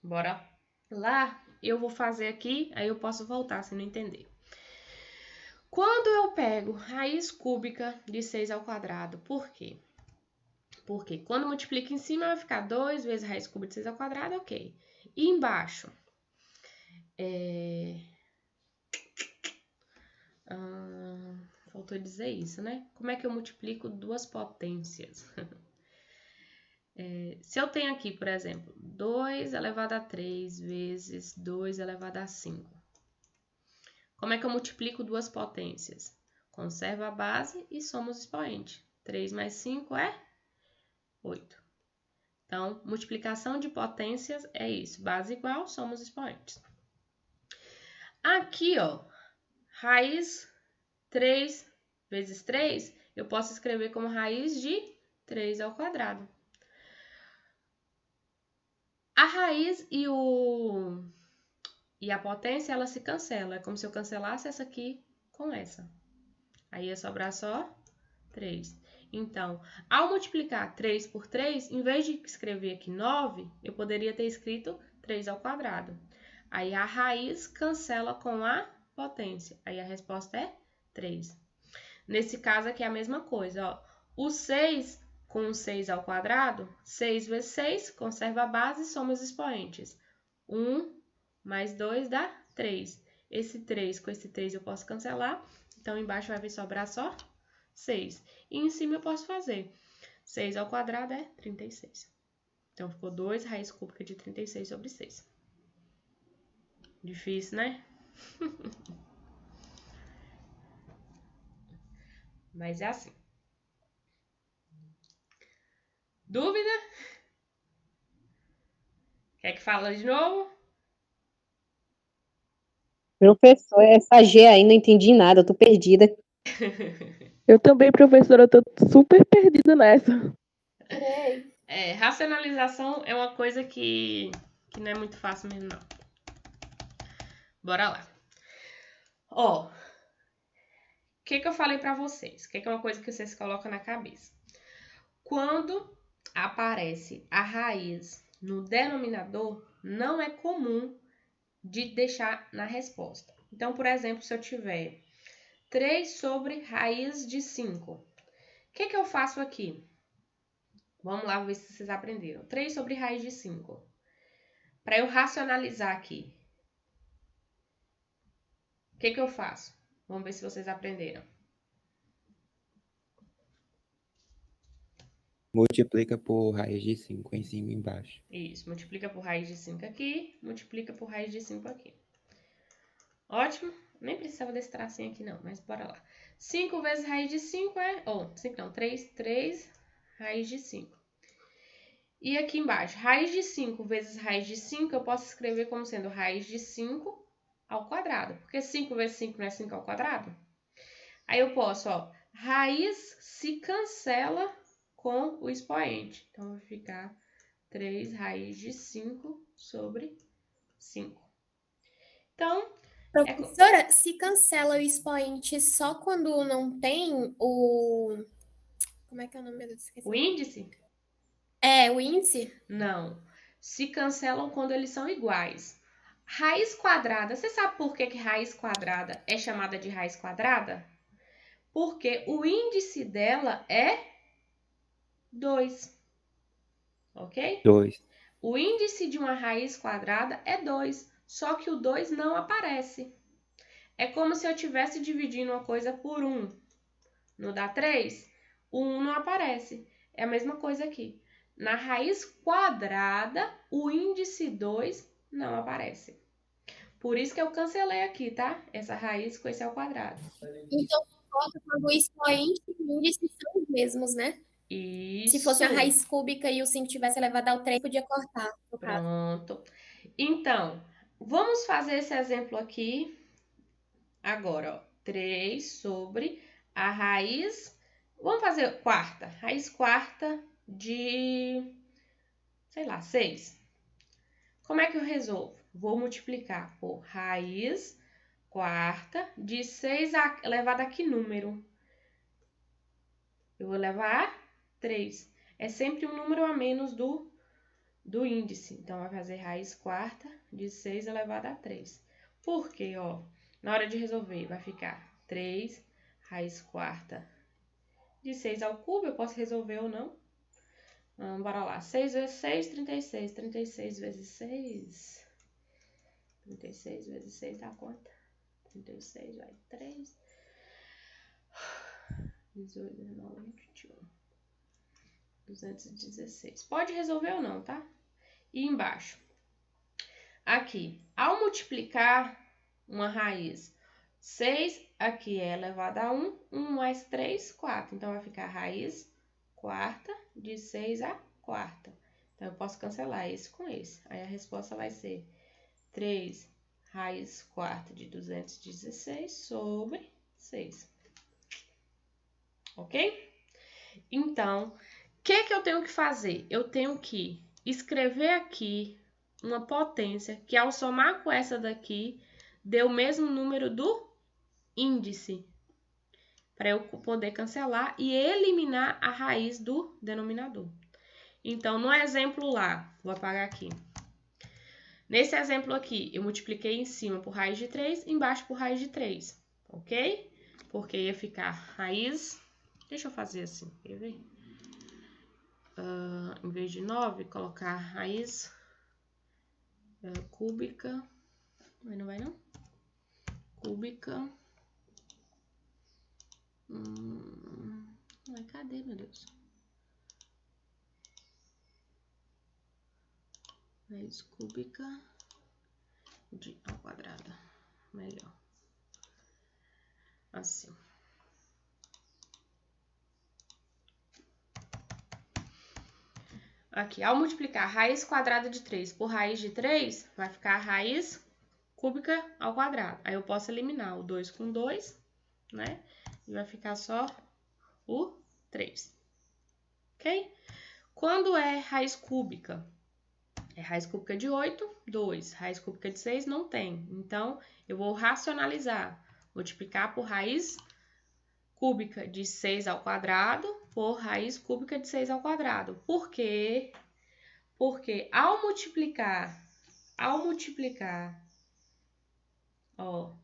Bora lá. Eu vou fazer aqui, aí eu posso voltar se não entender. Quando eu pego raiz cúbica de 6 ao quadrado, por quê? Porque quando multiplica em cima vai ficar 2 vezes raiz cúbica de 6 ao quadrado, ok. E embaixo? Faltou dizer isso, né? Como é que eu multiplico duas potências? Se eu tenho aqui, por exemplo, 2 elevado a 3 vezes 2 elevado a 5. Como é que eu multiplico duas potências? Conservo a base e soma os expoentes. 3 mais 5 é 8. Então, multiplicação de potências é isso. Base igual, somos expoentes. Aqui, ó, raiz 3 vezes 3, eu posso escrever como raiz de 3 ao quadrado. A raiz e a potência, ela se cancela. É como se eu cancelasse essa aqui com essa. Aí ia sobrar só 3. Então, ao multiplicar 3 por 3, em vez de escrever aqui 9, eu poderia ter escrito 3 ao quadrado. Aí a raiz cancela com a potência. Aí a resposta é 3. Nesse caso aqui é a mesma coisa, ó. O 6 com o 6 ao quadrado, 6 vezes 6, conserva a base, somos expoentes. 1 mais 2 dá 3. Esse 3 com esse 3 eu posso cancelar, então embaixo vai sobrar só 6. E em cima eu posso fazer 6 ao quadrado é 36. Então ficou 2 raiz cúbica de 36 sobre 6. Difícil, né? Mas é assim. Dúvida? Quer que fale de novo? Professor, essa G aí não entendi nada, eu tô perdida. Eu também, professora, eu tô super perdida nessa. Racionalização é uma coisa que não é muito fácil mesmo, não. Bora lá. Ó, o que eu falei pra vocês? Que é uma coisa que vocês colocam na cabeça. Quando aparece a raiz no denominador, não é comum de deixar na resposta. Então, por exemplo, se eu tiver 3 sobre raiz de 5, o que eu faço aqui? Vamos lá ver se vocês aprenderam. 3 sobre raiz de 5. Para eu racionalizar aqui, o que eu faço? Vamos ver se vocês aprenderam. Multiplica por raiz de 5 em cima e embaixo. Isso, multiplica por raiz de 5 aqui, multiplica por raiz de 5 aqui. Ótimo. Nem precisava desse tracinho aqui não, mas bora lá. 5 vezes raiz de 5 é... 3 raiz de 5. E aqui embaixo, raiz de 5 vezes raiz de 5, eu posso escrever como sendo raiz de 5 ao quadrado. Porque 5 vezes 5 não é 5 ao quadrado? Aí eu posso, ó, raiz se cancela com o expoente. Então, vai ficar 3 raiz de 5 sobre 5. Então, professora, se cancela o expoente só quando não tem o... Como é que é o nome? O índice? O índice? Não. Se cancelam quando eles são iguais. Raiz quadrada. Você sabe por que raiz quadrada é chamada de raiz quadrada? Porque o índice dela é 2. Ok? 2. O índice de uma raiz quadrada é 2. Só que o 2 não aparece. É como se eu estivesse dividindo uma coisa por 1. Não dá 3? O 1 não aparece. É a mesma coisa aqui. Na raiz quadrada, o índice 2 não aparece. Por isso que eu cancelei aqui, tá? Essa raiz com esse ao quadrado. Então, quando o expoente e o índice são os mesmos, né? Isso. Se fosse a raiz cúbica e o 5 tivesse elevado ao 3, podia cortar. Pronto. Então, vamos fazer esse exemplo aqui agora, ó. 3 sobre a raiz... Vamos fazer quarta. Raiz quarta de, sei lá, 6. Como é que eu resolvo? Vou multiplicar por raiz quarta de 6 elevado a que número? Eu vou levar a 3. É sempre um número a menos do índice. Então, vai fazer raiz quarta de 6 elevado a 3. Por quê? Ó, na hora de resolver, vai ficar 3 raiz quarta de 6 ao cubo. Eu posso resolver ou não. Bora lá. 6 vezes 6, 36. 36 vezes 6... 36 vezes 6 dá quanto? 36 vai 3. 18, 19, 21. 216. Pode resolver ou não, tá? E embaixo. Aqui, ao multiplicar uma raiz, 6 aqui é elevado a 1. 1 mais 3, 4. Então, vai ficar raiz quarta de 6 a quarta. Então, eu posso cancelar esse com esse. Aí, a resposta vai ser 3 raiz quarta de 216 sobre 6. Ok? Então, o que eu tenho que fazer? Eu tenho que escrever aqui uma potência que, ao somar com essa daqui, dê o mesmo número do índice, para eu poder cancelar e eliminar a raiz do denominador. Então, no exemplo lá, vou apagar aqui. Nesse exemplo aqui, eu multipliquei em cima por raiz de 3, embaixo por raiz de 3, ok? Porque ia ficar raiz... Deixa eu fazer assim, quer ver? Em vez de 9, colocar raiz cúbica. Não vai não? Cúbica. Ai, cadê, meu Deus? Raiz cúbica de ao quadrado. Melhor. Assim. Aqui, ao multiplicar raiz quadrada de 3 por raiz de 3, vai ficar a raiz cúbica ao quadrado. Aí eu posso eliminar o 2 com 2, né? E vai ficar só o 3. Ok? Quando é raiz cúbica? É raiz cúbica de 8, 2. Raiz cúbica de 6 não tem. Então, eu vou racionalizar. Multiplicar por raiz cúbica de 6 ao quadrado por raiz cúbica de 6 ao quadrado. Por quê? Porque ao multiplicar, ó,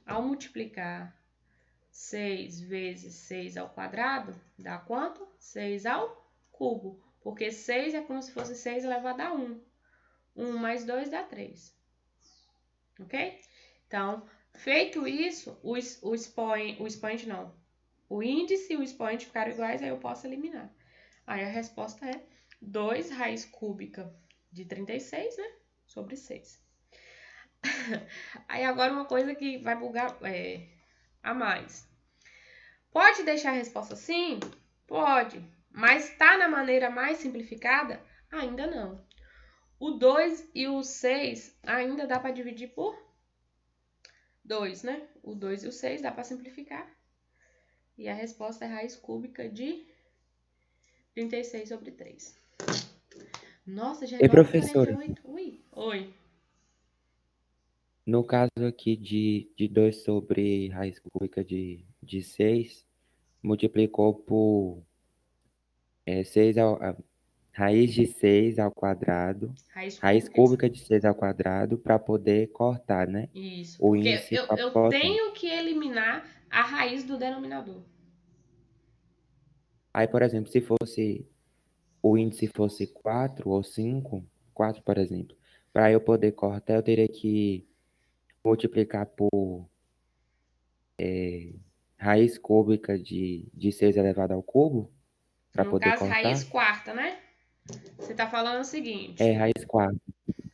ao multiplicar 6 vezes 6 ao quadrado, dá quanto? 6 ao cubo. Porque 6 é como se fosse 6 elevado a 1. 1 mais 2 dá 3. Ok? Então, feito isso, o índice e o expoente ficaram iguais, aí eu posso eliminar. Aí a resposta é 2 raiz cúbica de 36, né? Sobre 6. Aí agora uma coisa que vai bugar a mais. Pode deixar a resposta assim? Pode. Mas tá na maneira mais simplificada? Ainda não. O 2 e o 6 ainda dá para dividir por 2, né? O 2 e o 6 dá para simplificar. E a resposta é raiz cúbica de 36 sobre 3. Nossa, já é E professora, 9h48. Oi. no caso aqui de 2 sobre raiz cúbica de 6, multiplicou por 6 raiz de 6 ao quadrado, raiz cúbica de 6 ao quadrado, para poder cortar, né? Isso, O porque índice com a eu potência. tenho que eliminar a raiz do denominador. Aí, por exemplo, se fosse o índice fosse 4 ou 5, 4, por exemplo, para eu poder cortar, eu teria que multiplicar por raiz cúbica de 6 elevado ao cubo, para No poder caso, cortar. raiz quarta, né? Você tá falando o seguinte. É raiz 4.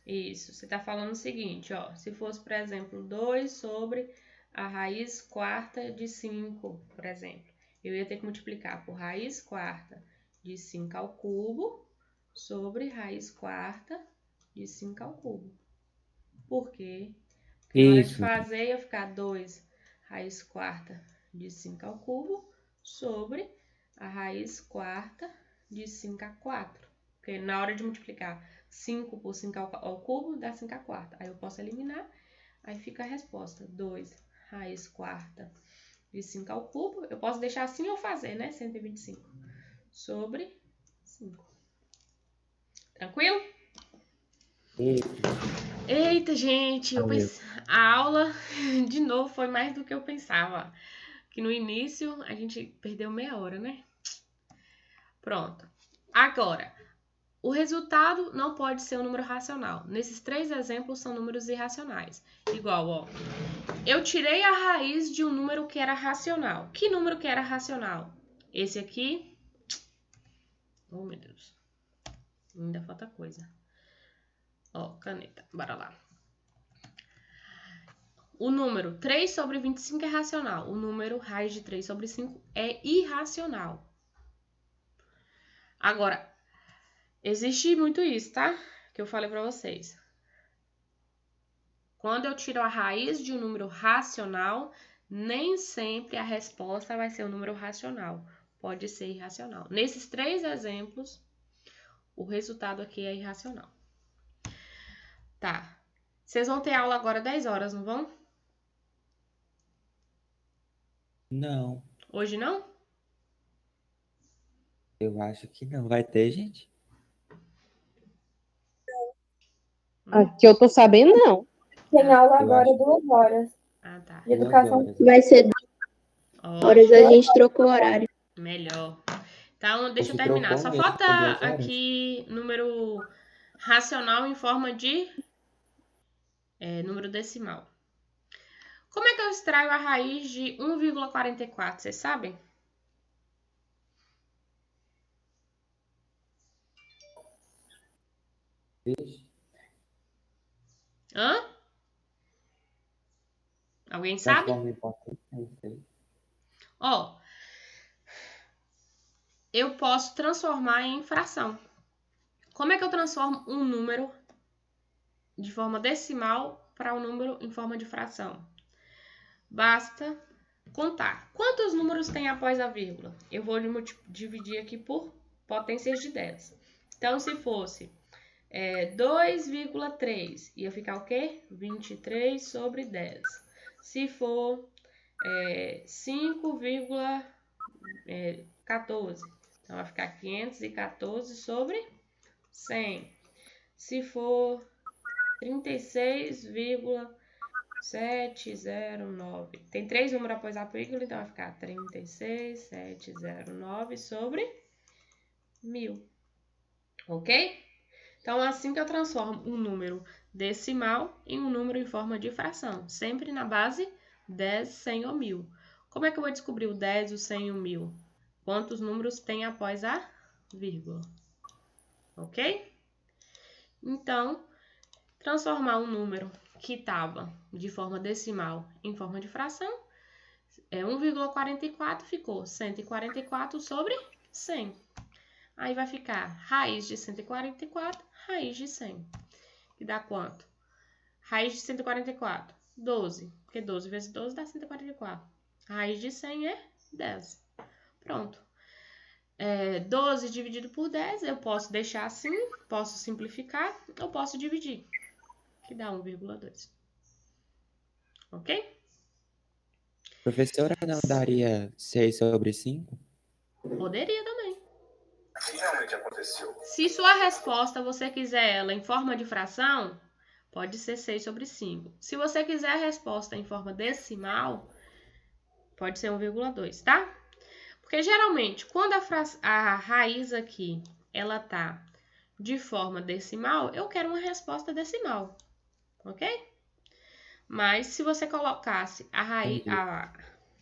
Isso, você tá falando o seguinte, ó. Se fosse, por exemplo, 2 sobre a raiz quarta de 5, por exemplo. Eu ia ter que multiplicar por raiz quarta de 5 ao cubo sobre raiz quarta de 5 ao cubo. Por quê? Porque na hora de Isso. fazer ia ficar 2 raiz quarta de 5 ao cubo sobre a raiz quarta de 5 a 4. Porque na hora de multiplicar 5 por 5 ao cubo, dá 5 a quarta. Aí eu posso eliminar, aí fica a resposta. 2 raiz quarta de 5 ao cubo. Eu posso deixar assim ou fazer, né? 125 sobre 5. Tranquilo? Eita, gente, a aula de novo foi mais do que eu pensava. Que no início a gente perdeu meia hora, né? Pronto. Agora, o resultado não pode ser um número racional. Nesses 3 exemplos são números irracionais. Igual, ó. Eu tirei a raiz de um número que era racional. Que número que era racional? Esse aqui. Oh, meu Deus. Ainda falta coisa. Ó, caneta. Bora lá. o número 3 sobre 25 é racional. O número raiz de 3 sobre 5 é irracional. Agora, existe muito isso, tá? Que eu falei pra vocês. Quando eu tiro a raiz de um número racional, nem sempre a resposta vai ser um número racional. Pode ser irracional. Nesses 3 exemplos, o resultado aqui é irracional. Tá. Vocês vão ter aula agora 10 horas, não vão? Não, Hoje não? eu acho que não. Vai ter, gente? Aqui eu tô sabendo, não. Tem aula Eu agora acho. 2 horas Ah, tá. de 2 educação. horas. Vai ser 2 Ó, horas, a gente trocou o horário. melhor. Então, deixa eu Você terminar. trocou Só mesmo falta por 2 horas? aqui número racional em forma de número decimal. Como é que eu extraio a raiz de 1,44? Vocês sabem? Hã? Alguém sabe? Transforma em potência, não sei. Ó, eu posso transformar em fração. Como é que eu transformo um número de forma decimal para um número em forma de fração? Basta contar. Quantos números tem após a vírgula? Eu vou dividir aqui por potências de 10. Então, se fosse 2,3, ia ficar o quê? 23 sobre 10. Se for 5,14, então vai ficar 514 sobre 100. Se for 36,709, tem 3 números após a vírgula, então vai ficar 36,709 sobre 1000. Ok? Então, assim que eu transformo um número decimal em um número em forma de fração, sempre na base 10, 100 ou 1000. Como é que eu vou descobrir o 10, o 100 e o 1000? Quantos números tem após a vírgula? Ok? Então, transformar um número que estava de forma decimal em forma de fração, 1,44 ficou 144 sobre 100. Aí vai ficar raiz de 144, raiz de 100. Que dá quanto? Raiz de 144, 12. Porque 12 vezes 12 dá 144. A raiz de 100 é 10. Pronto. 12 dividido por 10, eu posso deixar assim, posso simplificar, ou posso dividir, que dá 1,2. Ok? Professora, não daria 6 sobre 5? Poderia também. Realmente aconteceu. Se sua resposta você quiser ela em forma de fração, pode ser 6 sobre 5. Se você quiser a resposta em forma decimal, pode ser 1,2, tá? Porque geralmente, quando a raiz aqui, ela tá de forma decimal, eu quero uma resposta decimal, ok? Mas se você colocasse a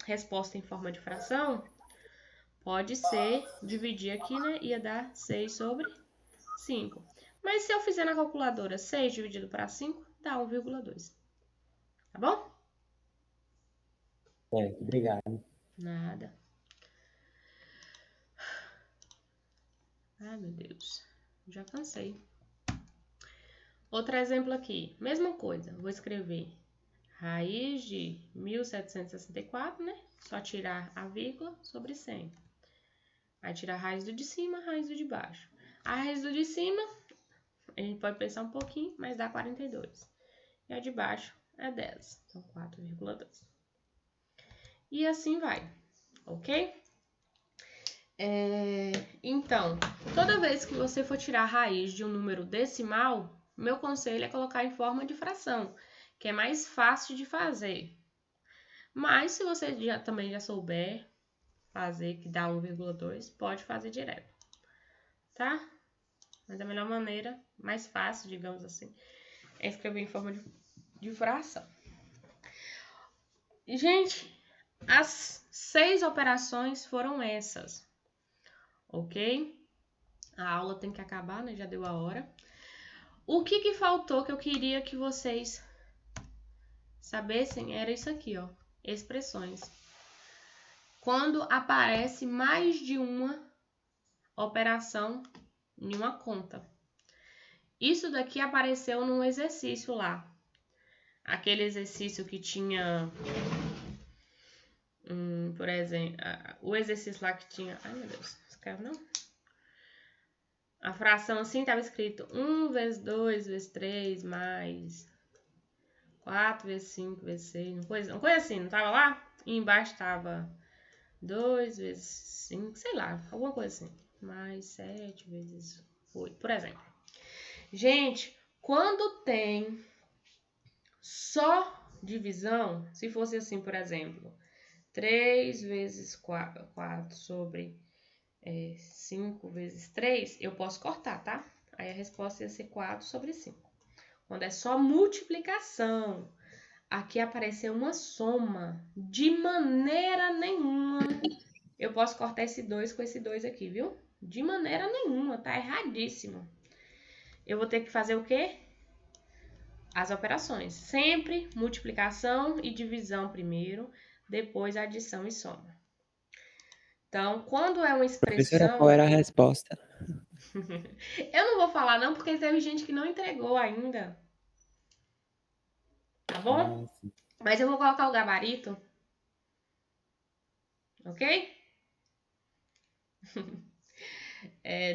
resposta em forma de fração, pode ser, dividir aqui, né? Ia dar 6 sobre 5. Mas se eu fizer na calculadora 6 dividido para 5, dá 1,2. Tá bom? Obrigado. Nada. Ai, meu Deus. Já cansei. Outro exemplo aqui. Mesma coisa. Vou escrever raiz de 1764, né? Só tirar a vírgula sobre 100. Aí tirar a raiz do de cima, a raiz do de baixo. A raiz do de cima, a gente pode pensar um pouquinho, mas dá 42. E a de baixo é 10. Então, 4,2. E assim vai. Ok? Então, toda vez que você for tirar a raiz de um número decimal, meu conselho é colocar em forma de fração, que é mais fácil de fazer. Mas se você também já souber fazer, que dá 1,2, pode fazer direto, tá? Mas a melhor maneira, mais fácil, digamos assim, é escrever em forma de fração. Gente, as 6 operações foram essas. Ok? A aula tem que acabar, né? Já deu a hora. O que faltou que eu queria que vocês sabessem, era isso aqui, ó, expressões. Quando aparece mais de uma operação em uma conta. Isso daqui apareceu num exercício lá. Aquele exercício que tinha, por exemplo, o exercício lá que tinha... Ai, meu Deus, escreve não? A fração assim estava escrito 1 vezes 2 vezes 3 mais 4 vezes 5 vezes 6, uma coisa assim, não estava lá? E embaixo estava 2 vezes 5, sei lá, alguma coisa assim. Mais 7 vezes 8, por exemplo. Gente, quando tem só divisão, se fosse assim, por exemplo, 3 vezes 4 sobre 5 vezes 3, eu posso cortar, tá? Aí a resposta ia ser 4 sobre 5. Quando é só multiplicação, aqui apareceu uma soma. De maneira nenhuma eu posso cortar esse 2 com esse 2 aqui, viu? De maneira nenhuma, tá erradíssimo. Eu vou ter que fazer o quê? As operações. Sempre multiplicação e divisão primeiro, depois adição e soma. Então, quando é uma expressão... Professora, qual era a resposta? Eu não vou falar não, porque teve gente que não entregou ainda. Tá bom? Nossa. Mas eu vou colocar o gabarito. Ok?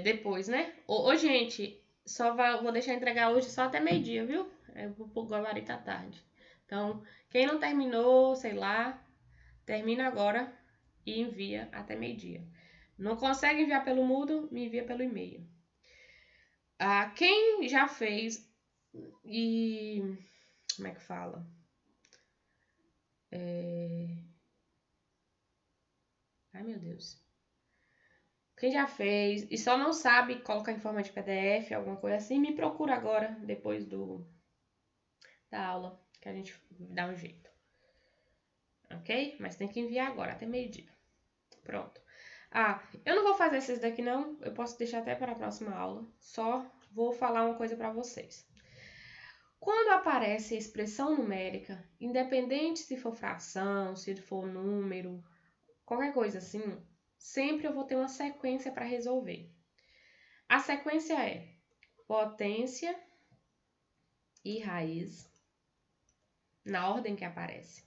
Depois, né? Ô, gente, vou deixar entregar hoje só até meio-dia, viu? Eu vou pôr o gabarito à tarde. Então, quem não terminou, sei lá, termina agora e envia até meio-dia. Não consegue enviar pelo Moodle, me envia pelo e-mail. Quem já fez e... Como é que fala? Ai, meu Deus. Quem já fez e só não sabe colocar em forma de PDF, alguma coisa assim, me procura agora, depois da aula, que a gente dá um jeito. Ok? Mas tem que enviar agora, até meio-dia. Pronto. Eu não vou fazer esses daqui não, eu posso deixar até para a próxima aula. Só vou falar uma coisa para vocês. Quando aparece a expressão numérica, independente se for fração, se for número, qualquer coisa assim, sempre eu vou ter uma sequência para resolver. A sequência é potência e raiz, na ordem que aparece.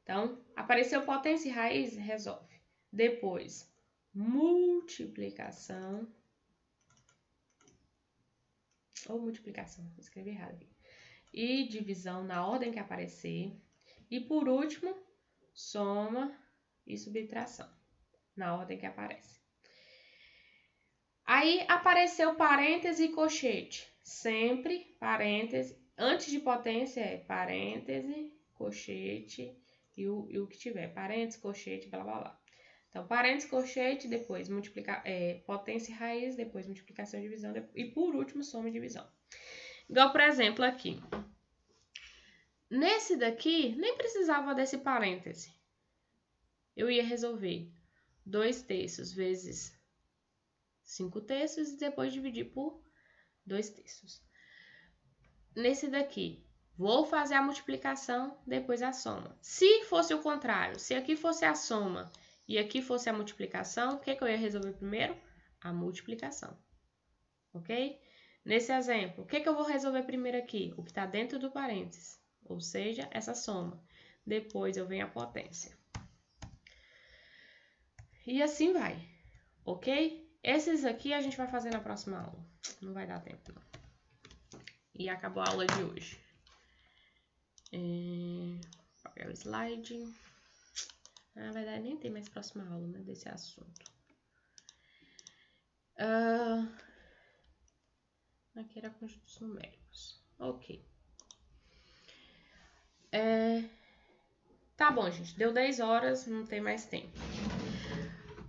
Então, apareceu potência e raiz, resolve. Depois, multiplicação. Ou multiplicação, escrevi errado aqui. E divisão na ordem que aparecer. E por último, soma e subtração, na ordem que aparece. Aí apareceu parêntese e colchete. Sempre parêntese. Antes de potência é parêntese, colchete e o que tiver. Parêntese, colchete, blá blá blá. Então, parêntese, colchete, depois potência e raiz, depois multiplicação e divisão, e por último, soma e divisão. Igual, por exemplo, aqui. Nesse daqui, nem precisava desse parêntese. Eu ia resolver 2/3 vezes 5/3 e depois dividir por 2/3. Nesse daqui, vou fazer a multiplicação, depois a soma. Se fosse o contrário, se aqui fosse a soma e aqui fosse a multiplicação, o que eu ia resolver primeiro? A multiplicação. Ok? Nesse exemplo, o que eu vou resolver primeiro aqui? O que está dentro do parênteses, ou seja, essa soma. Depois eu venho a potência. E assim vai, ok? Esses aqui a gente vai fazer na próxima aula. Não vai dar tempo, não. E acabou a aula de hoje. Papel slide. Na verdade, nem tem mais próxima aula, né, desse assunto. Aqui era conjuntos numéricos. Ok. Tá bom, gente. Deu 10 horas, não tem mais tempo.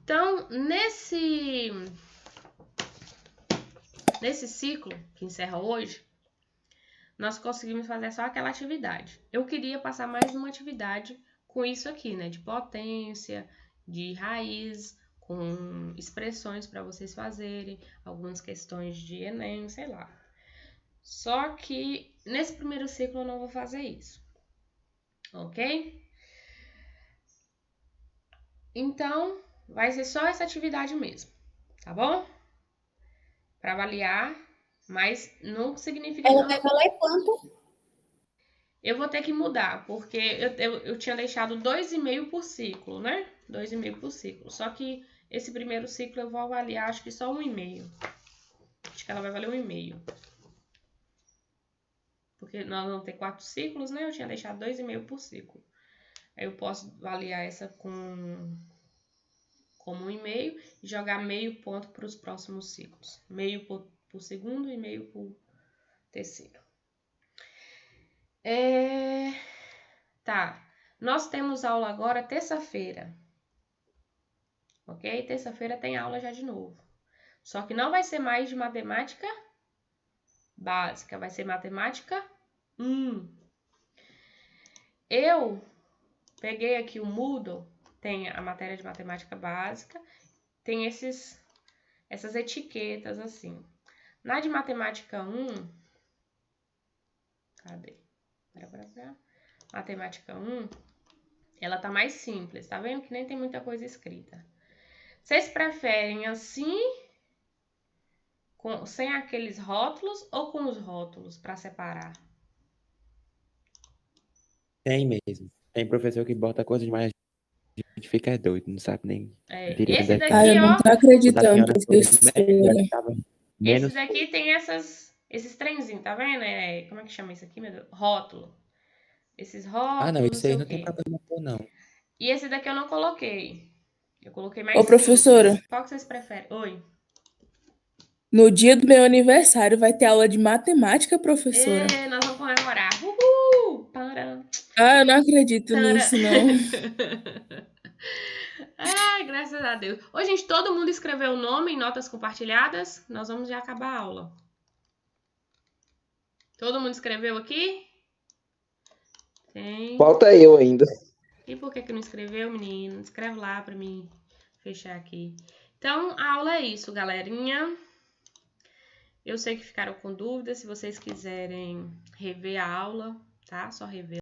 Então, nesse ciclo que encerra hoje, nós conseguimos fazer só aquela atividade. Eu queria passar mais uma atividade com isso aqui, né? De potência, de raiz, com expressões para vocês fazerem, algumas questões de Enem, sei lá. Só que nesse primeiro ciclo eu não vou fazer isso. Ok? Então, vai ser só essa atividade mesmo, tá bom? Para avaliar, mas não significa... Ela vai valer quanto? Eu vou ter que mudar, porque eu tinha deixado 2,5 por ciclo, né? 2,5 por ciclo. Só que esse primeiro ciclo eu vou avaliar, acho que só 1,5. Acho que ela vai valer 1,5. Porque nós vamos ter 4 ciclos, né? Eu tinha deixado 2,5 por ciclo. Aí eu posso avaliar essa como 1,5 e jogar meio ponto para os próximos ciclos. Meio por segundo e meio por terceiro. Tá. Nós temos aula agora terça-feira. Ok? Terça-feira tem aula já de novo. Só que não vai ser mais de matemática básica, vai ser matemática 1. Eu peguei aqui o Moodle, tem a matéria de matemática básica, tem essas etiquetas assim. Na de matemática 1, cadê? Matemática 1, ela tá mais simples, tá vendo que nem tem muita coisa escrita. Vocês preferem assim, sem aqueles rótulos ou com os rótulos para separar? Tem mesmo. Tem professor que bota coisa demais, a gente fica doido, não sabe nem direito Esse onde é que daqui, eu não ó. tô O da acreditando, senhora foi melhor, professora. tava Esse menos daqui tem esses trenzinhos, tá vendo? Como é que chama isso aqui, meu Deus? Rótulo. Esses Ah, não, rótulos, não isso sei aí o não tem quê. problema pôr, não. E esse daqui eu não coloquei. Eu coloquei mais Ô, professora, simples. Qual que vocês preferem? Oi. no dia do meu aniversário vai ter aula de matemática, professora. Nós vamos comemorar. Uhul! Para. Ah, eu não acredito nisso, não. Ai, graças a Deus. Ô, gente, todo mundo escreveu o nome em notas compartilhadas? Nós vamos já acabar a aula. Todo mundo escreveu aqui? Tem. Falta eu ainda. E por que não escreveu, menino? Escreve lá pra mim fechar aqui. Então, a aula é isso, galerinha. Eu sei que ficaram com dúvidas. Se vocês quiserem rever a aula, tá? Só rever.